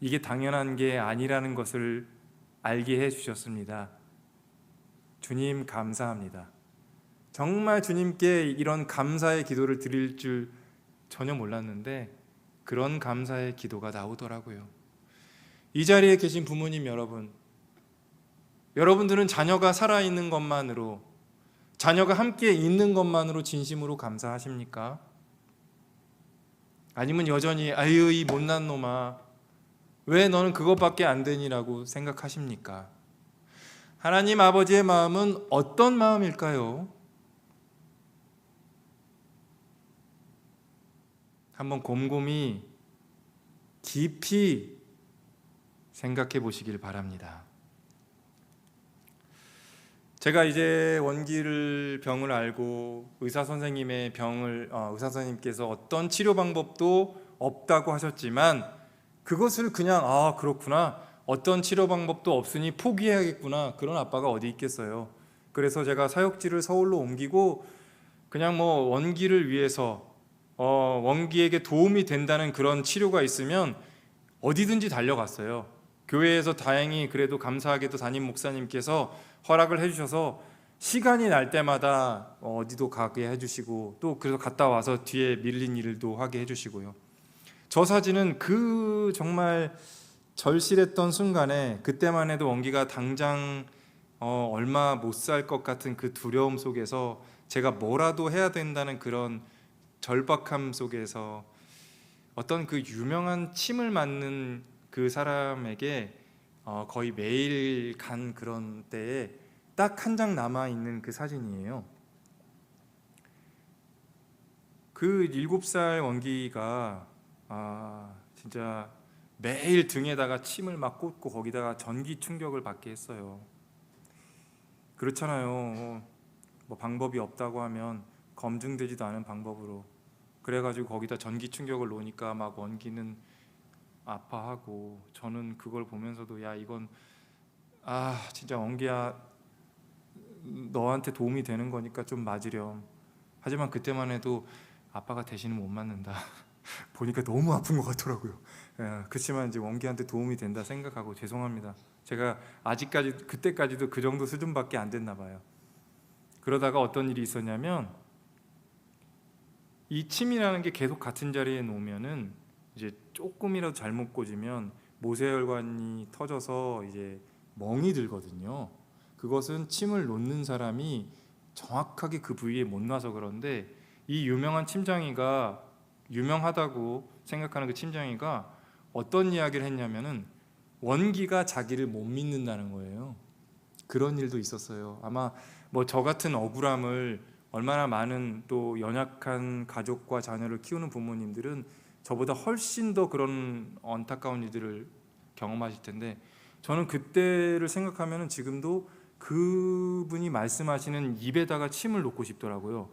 이게 당연한 게 아니라는 것을 알게 해 주셨습니다. 주님 감사합니다. 정말 주님께 이런 감사의 기도를 드릴 줄 전혀 몰랐는데 그런 감사의 기도가 나오더라고요. 이 자리에 계신 부모님 여러분, 여러분들은 자녀가 살아있는 것만으로, 자녀가 함께 있는 것만으로 진심으로 감사하십니까? 아니면 여전히 아유 이 못난 놈아 왜 너는 그것밖에 안 되니라고 생각하십니까? 하나님 아버지의 마음은 어떤 마음일까요? 한번 곰곰이 깊이 생각해 보시길 바랍니다. 제가 이제 원기를 병을 알고 의사 선생님께서 어떤 치료 방법도 없다고 하셨지만 그것을 그냥 그렇구나, 어떤 치료 방법도 없으니 포기해야겠구나, 그런 아빠가 어디 있겠어요. 그래서 제가 사역지를 서울로 옮기고 그냥 뭐 원기를 위해서 원기에게 도움이 된다는 그런 치료가 있으면 어디든지 달려갔어요. 교회에서 다행히 그래도 감사하게도 담임 목사님께서 허락을 해주셔서 시간이 날 때마다 어디도 가게 해주시고, 또 그래서 갔다 와서 뒤에 밀린 일도 하게 해주시고요. 저 사진은 그 정말 절실했던 순간에, 그때만 해도 원기가 당장 얼마 못 살 것 같은 그 두려움 속에서 제가 뭐라도 해야 된다는 그런 절박함 속에서 어떤 그 유명한 침을 맞는 그 사람에게 거의 매일 간 그런 때에 딱 한 장 남아 있는 그 사진이에요. 그 7살 원기가 진짜 매일 등에다가 침을 막 꽂고 거기다가 전기 충격을 받게 했어요. 그렇잖아요. 뭐 방법이 없다고 하면 검증되지도 않은 방법으로, 그래가지고 거기다 전기 충격을 놓으니까 막 원기는 아파하고, 저는 그걸 보면서도 야, 이건 진짜 원기야, 너한테 도움이 되는 거니까 좀 맞으렴. 하지만 그때만 해도 아빠가 대신은 못 맞는다. 보니까 너무 아픈 것 같더라고요. 그렇지만 이제 원기한테 도움이 된다 생각하고, 죄송합니다. 제가 아직까지, 그때까지도 그 정도 수준밖에 안 됐나 봐요. 그러다가 어떤 일이 있었냐면, 이 침이라는 게 계속 같은 자리에 놓으면은 이제 조금이라도 잘못 꽂으면 모세혈관이 터져서 이제 멍이 들거든요. 그것은 침을 놓는 사람이 정확하게 그 부위에 못 놔서 그런데, 이 유명한 침장이가, 유명하다고 생각하는 그 침장이가 어떤 이야기를 했냐면은 원기가 자기를 못 믿는다는 거예요. 그런 일도 있었어요. 아마 뭐 저 같은 억울함을 얼마나 많은 또 연약한 가족과 자녀를 키우는 부모님들은 저보다 훨씬 더 그런 안타까운 일들을 경험하실 텐데, 저는 그때를 생각하면 지금도 그분이 말씀하시는 입에다가 침을 놓고 싶더라고요.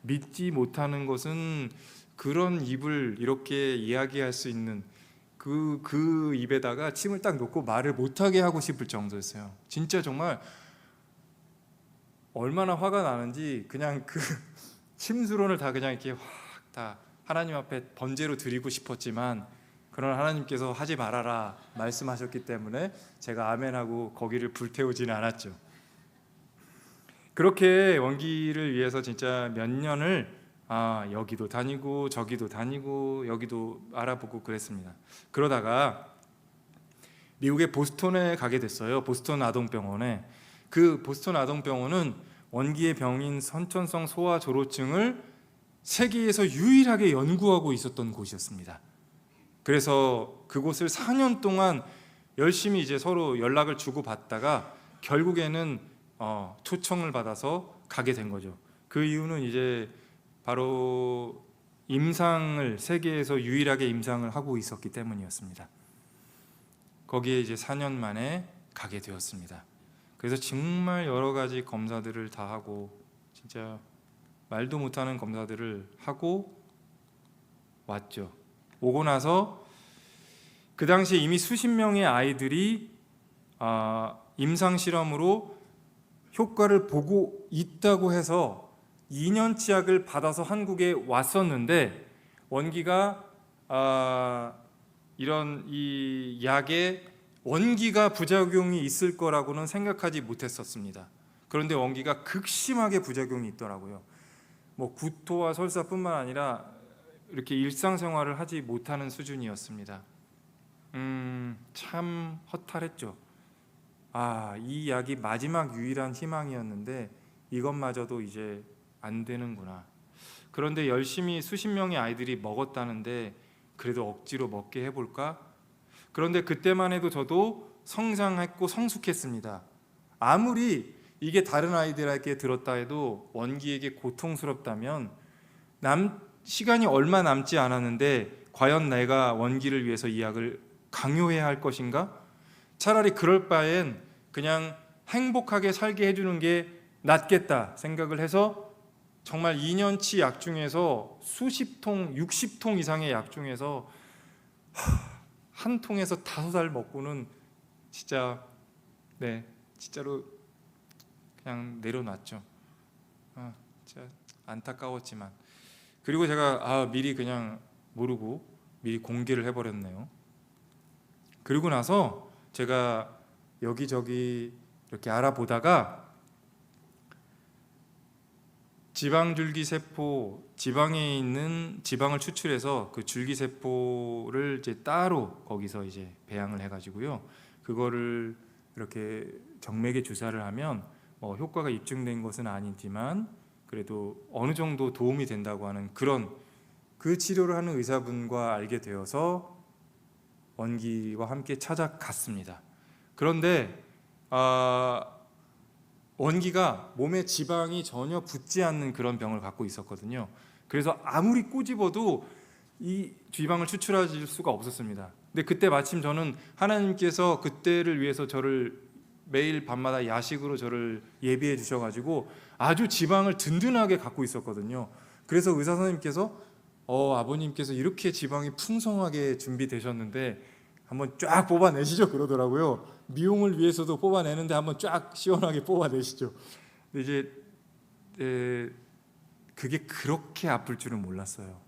믿지 못하는 것은 그런 입을 이렇게 이야기할 수 있는 그 입에다가 침을 딱 놓고 말을 못하게 하고 싶을 정도였어요. 진짜 정말 얼마나 화가 나는지 그냥 그 침수론을 다 그냥 이렇게 확 다 하나님 앞에 번제로 드리고 싶었지만, 그러나 하나님께서 하지 말아라 말씀하셨기 때문에 제가 아멘하고 거기를 불태우지는 않았죠. 그렇게 원기를 위해서 진짜 몇 년을 여기도 다니고 저기도 다니고 여기도 알아보고 그랬습니다. 그러다가 미국의 보스턴에 가게 됐어요. 보스턴 아동병원에. 그 보스턴 아동병원은 원기의 병인 선천성 소아조로증을 세계에서 유일하게 연구하고 있었던 곳이었습니다. 그래서 그곳을 4년 동안 열심히 이제 서로 연락을 주고받다가 결국에는 초청을 받아서 가게 된 거죠. 그 이유는 이제 바로 임상을, 세계에서 유일하게 임상을 하고 있었기 때문이었습니다. 거기에 이제 4년 만에 가게 되었습니다. 그래서 정말 여러 가지 검사들을 다 하고, 진짜 말도 못하는 검사들을 하고 왔죠. 오고 나서 그 당시에 이미 수십 명의 아이들이 임상 실험으로 효과를 보고 있다고 해서 2년치 약을 받아서 한국에 왔었는데, 원기가 이런 이 약에 원기가 부작용이 있을 거라고는 생각하지 못했었습니다. 그런데 원기가 극심하게 부작용이 있더라고요. 뭐 구토와 설사뿐만 아니라 이렇게 일상생활을 하지 못하는 수준이었습니다. 참 허탈했죠. 이 약이 마지막 유일한 희망이었는데 이것마저도 이제 안 되는구나. 그런데 열심히 수십 명의 아이들이 먹었다는데 그래도 억지로 먹게 해볼까? 그런데 그때만 해도 저도 성장했고 성숙했습니다. 아무리 이게 다른 아이들에게 들었다 해도 원기에게 고통스럽다면 시간이 얼마 남지 않았는데 과연 내가 원기를 위해서 이 약을 강요해야 할 것인가? 차라리 그럴 바엔 그냥 행복하게 살게 해주는 게 낫겠다 생각을 해서 정말 2년치 약 중에서 수십 통, 60통 이상의 약 중에서 한 통에서 5알 먹고는 진짜 진짜로 그냥 내려놨죠. 진짜 안타까웠지만 그리고 제가 미리 그냥 모르고 미리 공개를 해버렸네요. 그리고 나서 제가 여기저기 이렇게 알아보다가 지방줄기세포, 지방에 있는 지방을 추출해서 그 줄기세포를 이제 따로 거기서 이제 배양을 해가지고요. 그거를 이렇게 정맥에 주사를 하면 효과가 입증된 것은 아니지만 그래도 어느 정도 도움이 된다고 하는 그런 그 치료를 하는 의사분과 알게 되어서 원기와 함께 찾아갔습니다. 그런데 원기가 몸에 지방이 전혀 붙지 않는 그런 병을 갖고 있었거든요. 그래서 아무리 꼬집어도 이 지방을 추출할 수가 없었습니다. 근데 그때 마침 저는 하나님께서 그때를 위해서 저를 매일 밤마다 야식으로 저를 예비해 주셔가지고 아주 지방을 든든하게 갖고 있었거든요. 그래서 의사 선생님께서 아버님께서 이렇게 지방이 풍성하게 준비되셨는데 한번 쫙 뽑아내시죠 그러더라고요. 미용을 위해서도 뽑아내는데 한번 쫙 시원하게 뽑아내시죠. 근데 이제 그게 그렇게 아플 줄은 몰랐어요.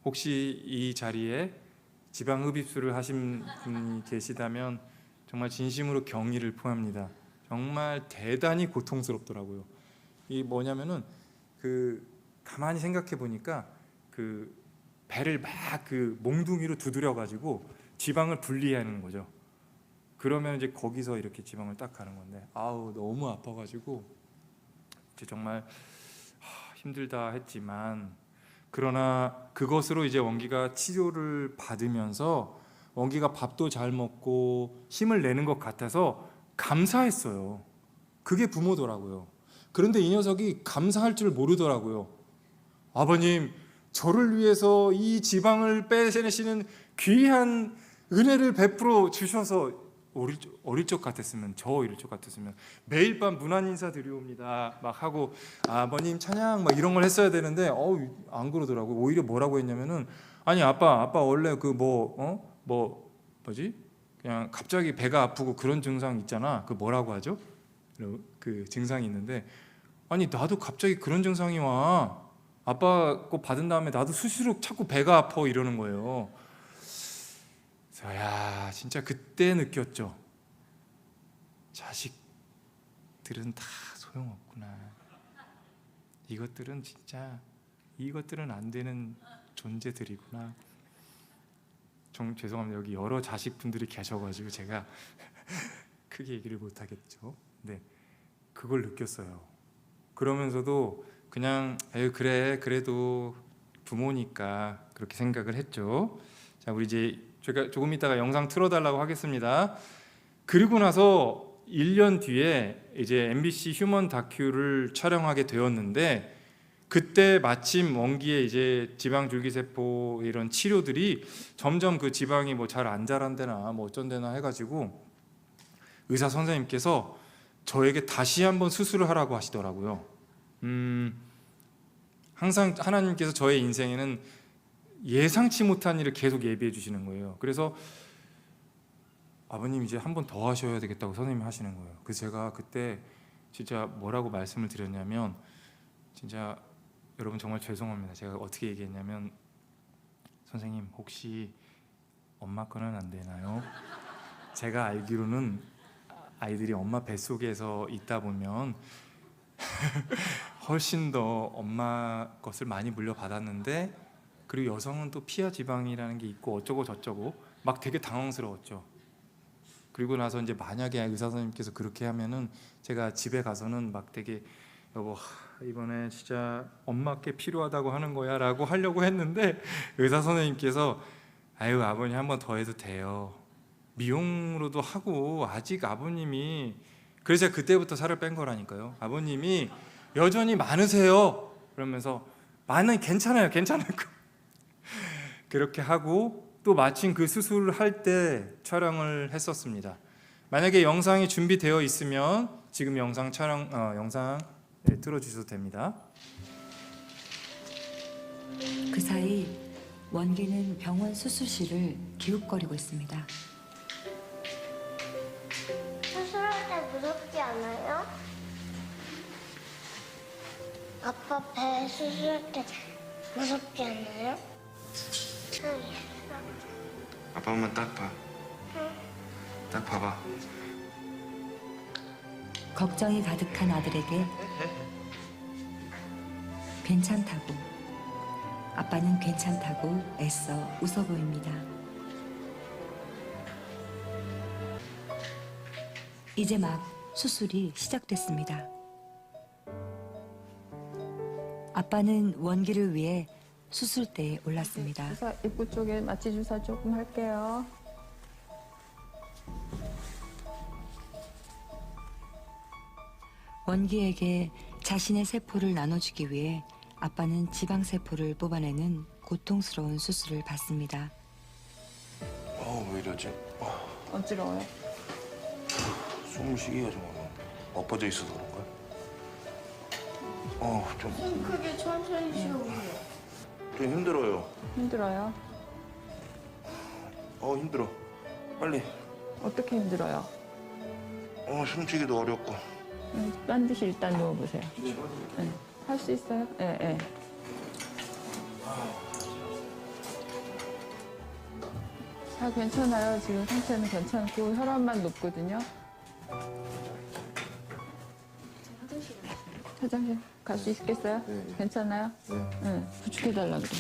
혹시 이 자리에 지방 흡입술을 하신 분이 계시다면 정말 진심으로 경의를 표합니다. 정말 대단히 고통스럽더라고요. 이 뭐냐면은 가만히 생각해 보니까 그 배를 막 그 몽둥이로 두드려 가지고 지방을 분리하는 거죠. 그러면 이제 거기서 이렇게 지방을 딱 가는 건데 너무 아파가지고 이제 정말 힘들다 했지만 그러나 그것으로 이제 원기가 치료를 받으면서 원기가 밥도 잘 먹고 힘을 내는 것 같아서 감사했어요. 그게 부모더라고요. 그런데 이 녀석이 감사할 줄 모르더라고요. 아버님, 저를 위해서 이 지방을 빼내시는 귀한 은혜를 베풀어 주셔서 어릴 적 같았으면 매일 밤 문안 인사 드리옵니다 막 하고 아버님 찬양 막 이런 걸 했어야 되는데 안 그러더라고요. 오히려 뭐라고 했냐면은 아니 아빠 원래 뭐지 그냥 갑자기 배가 아프고 그런 증상 있잖아. 그 뭐라고 하죠? 그 증상이 있는데 아니 나도 갑자기 그런 증상이 와. 아빠 거 받은 다음에 나도 수시로 자꾸 배가 아파 이러는 거예요. 그래서 진짜 그때 느꼈죠. 자식들은 다 소용없구나. 이것들은 안 되는 존재들이구나. 죄송합니다. 여기 여러 자식분들이 계셔가지고 제가 크게 얘기를 못하겠죠. 네, 그걸 느꼈어요. 그러면서도 그냥 그래도 부모니까 그렇게 생각을 했죠. 자, 우리 이제 제가 조금 이따가 영상 틀어달라고 하겠습니다. 그리고 나서 1년 뒤에 이제 MBC 휴먼 다큐를 촬영하게 되었는데 그때 마침 원기의 이제 지방 줄기세포 이런 치료들이 점점 그 지방이 잘 안 자란대나 어쩐대나 해가지고 의사 선생님께서 저에게 다시 한번 수술을 하라고 하시더라고요. 항상 하나님께서 저의 인생에는 예상치 못한 일을 계속 예비해 주시는 거예요. 그래서 아버님 이제 한 번 더 하셔야 되겠다고 선생님이 하시는 거예요. 그래서 제가 그때 진짜 뭐라고 말씀을 드렸냐면 진짜 여러분 정말 죄송합니다. 제가 어떻게 얘기했냐면 선생님 혹시 엄마 거는 안 되나요? 제가 알기로는 아이들이 엄마 뱃속에서 있다 보면 훨씬 더 엄마 것을 많이 물려받았는데 그리고 여성은 또 피하 지방이라는 게 있고 어쩌고 저쩌고 막 되게 당황스러웠죠. 그리고 나서 이제 만약에 의사 선생님께서 그렇게 하면은 제가 집에 가서는 막 되게 여보 이번에 진짜 엄마께 필요하다고 하는 거야 라고 하려고 했는데 의사 선생님께서 아유 아버님 한 번 더 해도 돼요. 미용으로도 하고 아직 아버님이 그래서 제가 그때부터 살을 뺀 거라니까요. 아버님이 여전히 많으세요. 그러면서 많이 괜찮아요, 괜찮을 거. 그렇게 하고 또 마침 그 수술을 할 때 촬영을 했었습니다. 만약에 영상이 준비되어 있으면 지금 영상 틀어주셔도 됩니다. 그 사이 원기는 병원 수술실을 기웃거리고 있습니다. 수술할 때 무섭지 않아요? 아빠 배 수술할 때 무섭지 않아요? 아빠 한번 딱 봐. 딱 봐봐. 걱정이 가득한 아들에게 괜찮다고, 아빠는 괜찮다고 애써 웃어 보입니다. 이제 막 수술이 시작됐습니다. 아빠는 원기를 위해 수술대에 올랐습니다. 주사 입구 쪽에 마취 주사 조금 할게요. 원기에게 자신의 세포를 나눠주기 위해 아빠는 지방세포를 뽑아내는 고통스러운 수술을 받습니다. 왜 이러지? 어지러워요. 숨을 쉬기가 좀 엎어져 있어서 그런가? 좀 크게 천천히 쉬어보세요. 힘들어요. 힘들어요? 힘들어. 빨리. 어떻게 힘들어요? 숨쉬기도 어렵고. 반드시 일단 누워보세요. 네. 할 수 있어요? 네, 네. 다 괜찮아요. 지금 상태는 괜찮고 혈압만 높거든요. 화장실 갈 수 있겠어요? 네. 괜찮아요? 네. 부축해달라 그래.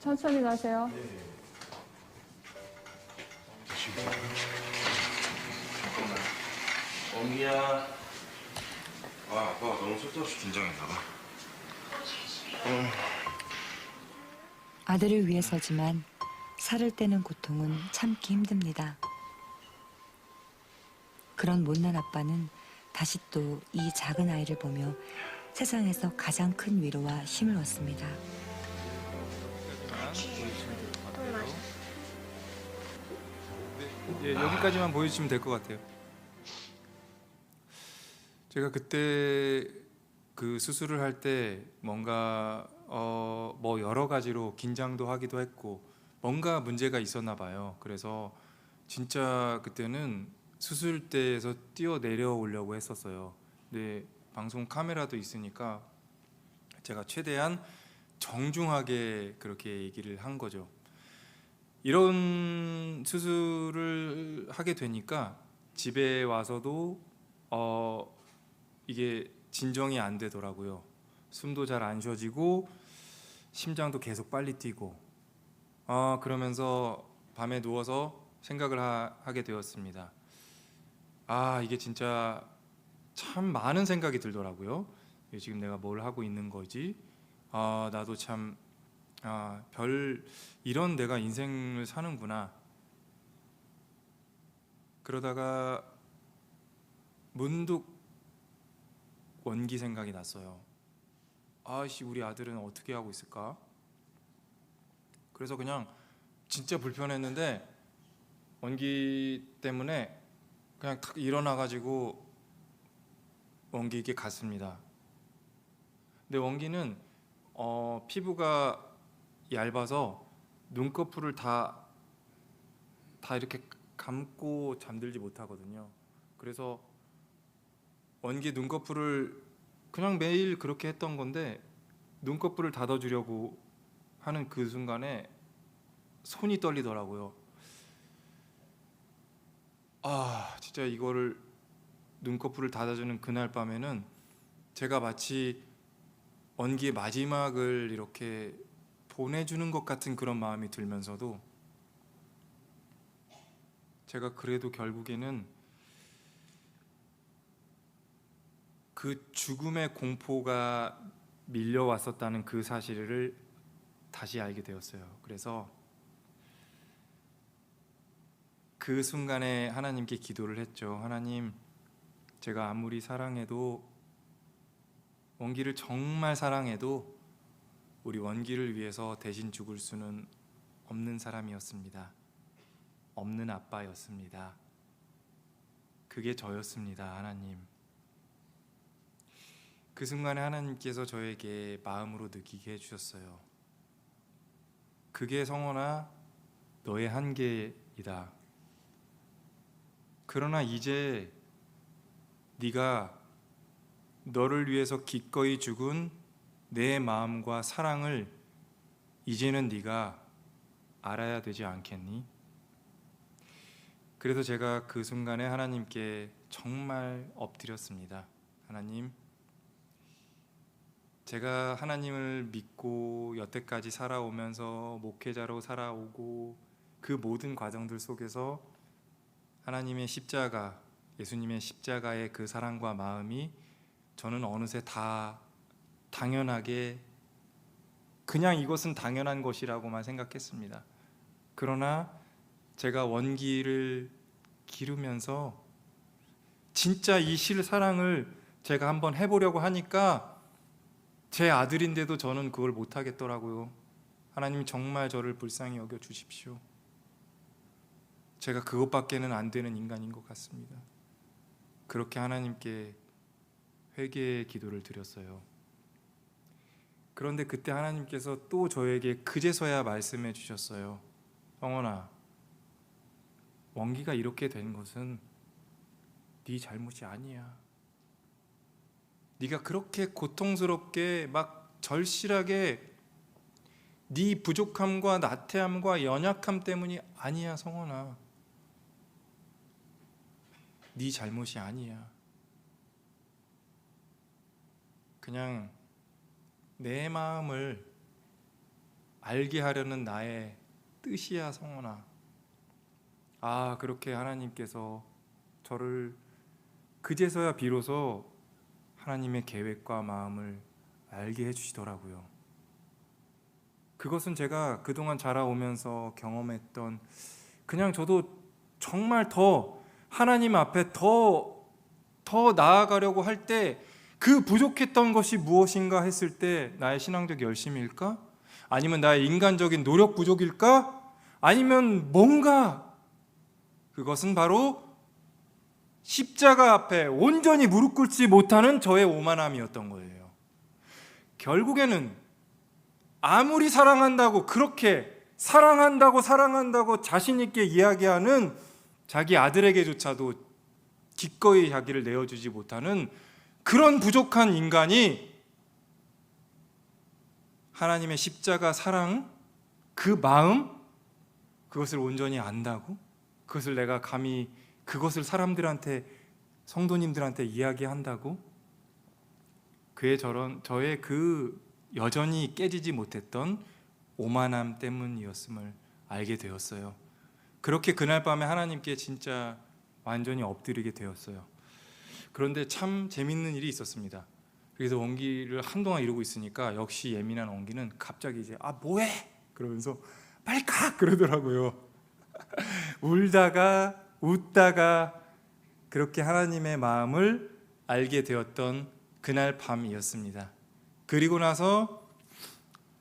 천천히 가세요. 잠깐만. 엄기야. 아빠가 너무 쓸데없이 긴장했나 봐. 아들을 위해서지만 살을 떼는 고통은 참기 힘듭니다. 그런 못난 아빠는 다시 또 이 작은 아이를 보며 세상에서 가장 큰 위로와 힘을 얻습니다. 예, 여기까지만 보여주시면 될 것 같아요. 제가 그때 그 수술을 할 때 뭔가 뭐 여러 가지로 긴장도 하기도 했고 뭔가 문제가 있었나 봐요. 그래서 진짜 그때는 수술대에서 뛰어 내려오려고 했었어요. 근데 방송 카메라도 있으니까 제가 최대한 정중하게 그렇게 얘기를 한 거죠. 이런 수술을 하게 되니까 집에 와서도 이게 진정이 안 되더라고요. 숨도 잘 안 쉬어지고 심장도 계속 빨리 뛰고 그러면서 밤에 누워서 생각을 하게 되었습니다. 이게 진짜 참 많은 생각이 들더라고요. 지금 내가 뭘 하고 있는 거지? 나도 참 이런 내가 인생을 사는구나. 그러다가 문득 원기 생각이 났어요. 우리 아들은 어떻게 하고 있을까? 그래서 그냥 진짜 불편했는데 원기 때문에 그냥 탁 일어나가지고 원기에게 갔습니다. 근데 원기는 피부가 얇아서 눈꺼풀을 다 이렇게 감고 잠들지 못하거든요. 그래서 원기 눈꺼풀을 그냥 매일 그렇게 했던 건데 눈꺼풀을 닫아주려고 하는 그 순간에 손이 떨리더라고요. 진짜 이거를 눈꺼풀을 닫아주는 그날 밤에는 제가 마치 원기의 마지막을 이렇게 보내주는 것 같은 그런 마음이 들면서도 제가 그래도 결국에는 그 죽음의 공포가 밀려왔었다는 그 사실을 다시 알게 되었어요. 그래서 그 순간에 하나님께 기도를 했죠. 하나님, 제가 아무리 사랑해도 원기를 정말 사랑해도 우리 원기를 위해서 대신 죽을 수는 없는 사람이었습니다. 없는 아빠였습니다. 그게 저였습니다. 하나님. 그 순간에 하나님께서 저에게 마음으로 느끼게 해주셨어요. 그게 성원아, 너의 한계이다. 그러나 이제 네가 너를 위해서 기꺼이 죽은 내 마음과 사랑을 이제는 네가 알아야 되지 않겠니? 그래서 제가 그 순간에 하나님께 정말 엎드렸습니다. 하나님, 제가 하나님을 믿고 여태까지 살아오면서 목회자로 살아오고 그 모든 과정들 속에서 하나님의 십자가, 예수님의 십자가의 그 사랑과 마음이 저는 어느새 다 당연하게 그냥 이것은 당연한 것이라고만 생각했습니다. 그러나 제가 원기를 기르면서 진짜 이 실사랑을 제가 한번 해보려고 하니까 제 아들인데도 저는 그걸 못하겠더라고요. 하나님 정말 저를 불쌍히 여겨 주십시오. 제가 그것밖에는 안 되는 인간인 것 같습니다. 그렇게 하나님께 회개의 기도를 드렸어요. 그런데 그때 하나님께서 또 저에게 그제서야 말씀해 주셨어요. 성원아, 원기가 이렇게 된 것은 네 잘못이 아니야. 네가 그렇게 고통스럽게 막 절실하게 네 부족함과 나태함과 연약함 때문이 아니야. 성원아, 네 잘못이 아니야. 그냥 내 마음을 알게 하려는 나의 뜻이야. 성원아. 아, 그렇게 하나님께서 저를 그제서야 비로소 하나님의 계획과 마음을 알게 해주시더라고요. 그것은 제가 그동안 자라오면서 경험했던, 그냥 저도 정말 더 하나님 앞에 더 나아가려고 할 때 그 부족했던 것이 무엇인가 했을 때 나의 신앙적 열심일까? 아니면 나의 인간적인 노력 부족일까? 아니면 뭔가, 그것은 바로 십자가 앞에 온전히 무릎 꿇지 못하는 저의 오만함이었던 거예요. 결국에는 아무리 사랑한다고, 그렇게 사랑한다고 자신 있게 이야기하는 자기 아들에게조차도 기꺼이 자기를 내어주지 못하는 그런 부족한 인간이 하나님의 십자가 사랑, 그 마음, 그것을 온전히 안다고? 그것을 내가 감히 그것을 사람들한테, 성도님들한테 이야기한다고? 저의 그 여전히 깨지지 못했던 오만함 때문이었음을 알게 되었어요. 그렇게 그날 밤에 하나님께 진짜 완전히 엎드리게 되었어요. 그런데 참 재밌는 일이 있었습니다. 그래서 원기를 한동안 이러고 있으니까 역시 예민한 원기는 갑자기 이제 뭐해? 그러면서 빨리 가! 그러더라고요. 울다가 웃다가 그렇게 하나님의 마음을 알게 되었던 그날 밤이었습니다. 그리고 나서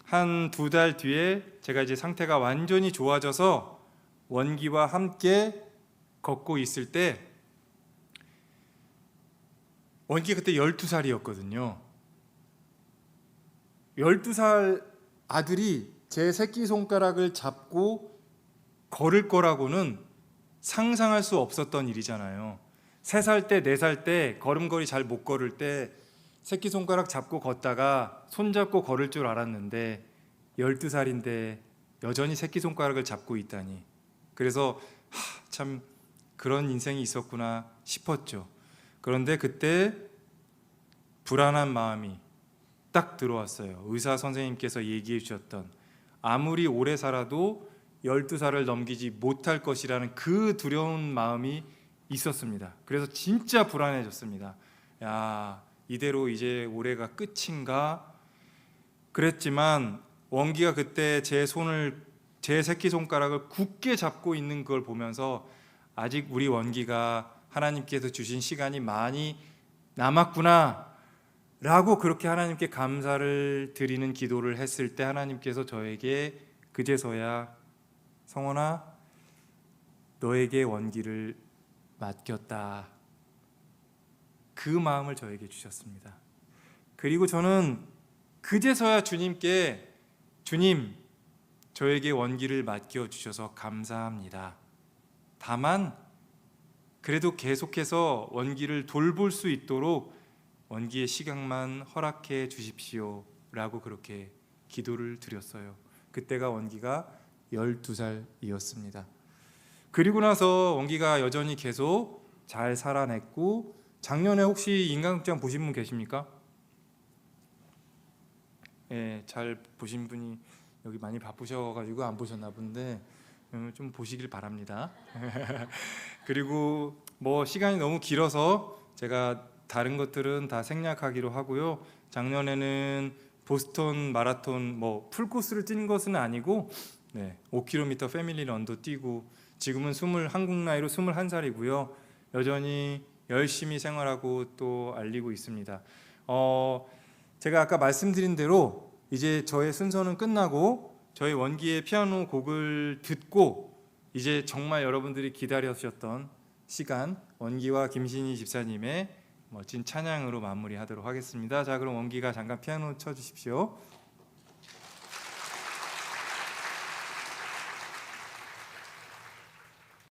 한 2달 뒤에 제가 이제 상태가 완전히 좋아져서 원기와 함께 걷고 있을 때, 원기가 그때 12살이었거든요. 12살 아들이 제 새끼손가락을 잡고 걸을 거라고는 상상할 수 없었던 일이잖아요. 3살 때, 4살 때 걸음걸이 잘 못 걸을 때 새끼손가락 잡고 걷다가 손잡고 걸을 줄 알았는데 12살인데 여전히 새끼손가락을 잡고 있다니. 그래서 참 그런 인생이 있었구나 싶었죠. 그런데 그때 불안한 마음이 딱 들어왔어요. 의사 선생님께서 얘기해 주셨던, 아무리 오래 살아도 12살을 넘기지 못할 것이라는 그 두려운 마음이 있었습니다. 그래서 진짜 불안해졌습니다. 야, 이대로 이제 올해가 끝인가? 그랬지만 원기가 그때 제 새끼손가락을 굳게 잡고 있는 걸 보면서 아직 우리 원기가 하나님께서 주신 시간이 많이 남았구나 라고 그렇게 하나님께 감사를 드리는 기도를 했을 때 하나님께서 저에게 그제서야 성원아 너에게 원기를 맡겼다. 그 마음을 저에게 주셨습니다. 그리고 저는 그제서야 주님께 주님 저에게 원기를 맡겨주셔서 감사합니다. 다만 그래도 계속해서 원기를 돌볼 수 있도록 원기의 시간만 허락해 주십시오 라고 그렇게 기도를 드렸어요. 그때가 원기가 12살이었습니다. 그리고 나서 원기가 여전히 계속 잘 살아냈고 작년에 혹시 인간극장 보신 분 계십니까? 예, 잘 보신 분이 여기 많이 바쁘셔가지고 안 보셨나 본데 좀 보시길 바랍니다. 그리고 뭐 시간이 너무 길어서 제가 다른 것들은 다 생략하기로 하고요. 작년에는 보스턴 마라톤 뭐 풀코스를 뛴 것은 아니고 5km 패밀리 런도 뛰고 지금은 한국 나이로 21살이고요. 여전히 열심히 생활하고 또 알리고 있습니다. 제가 아까 말씀드린 대로 이제 저의 순서는 끝나고 저희 원기의 피아노 곡을 듣고 이제 정말 여러분들이 기다리셨던 시간 원기와 김신희 집사님의 멋진 찬양으로 마무리하도록 하겠습니다. 자, 그럼 원기가 잠깐 피아노 쳐주십시오.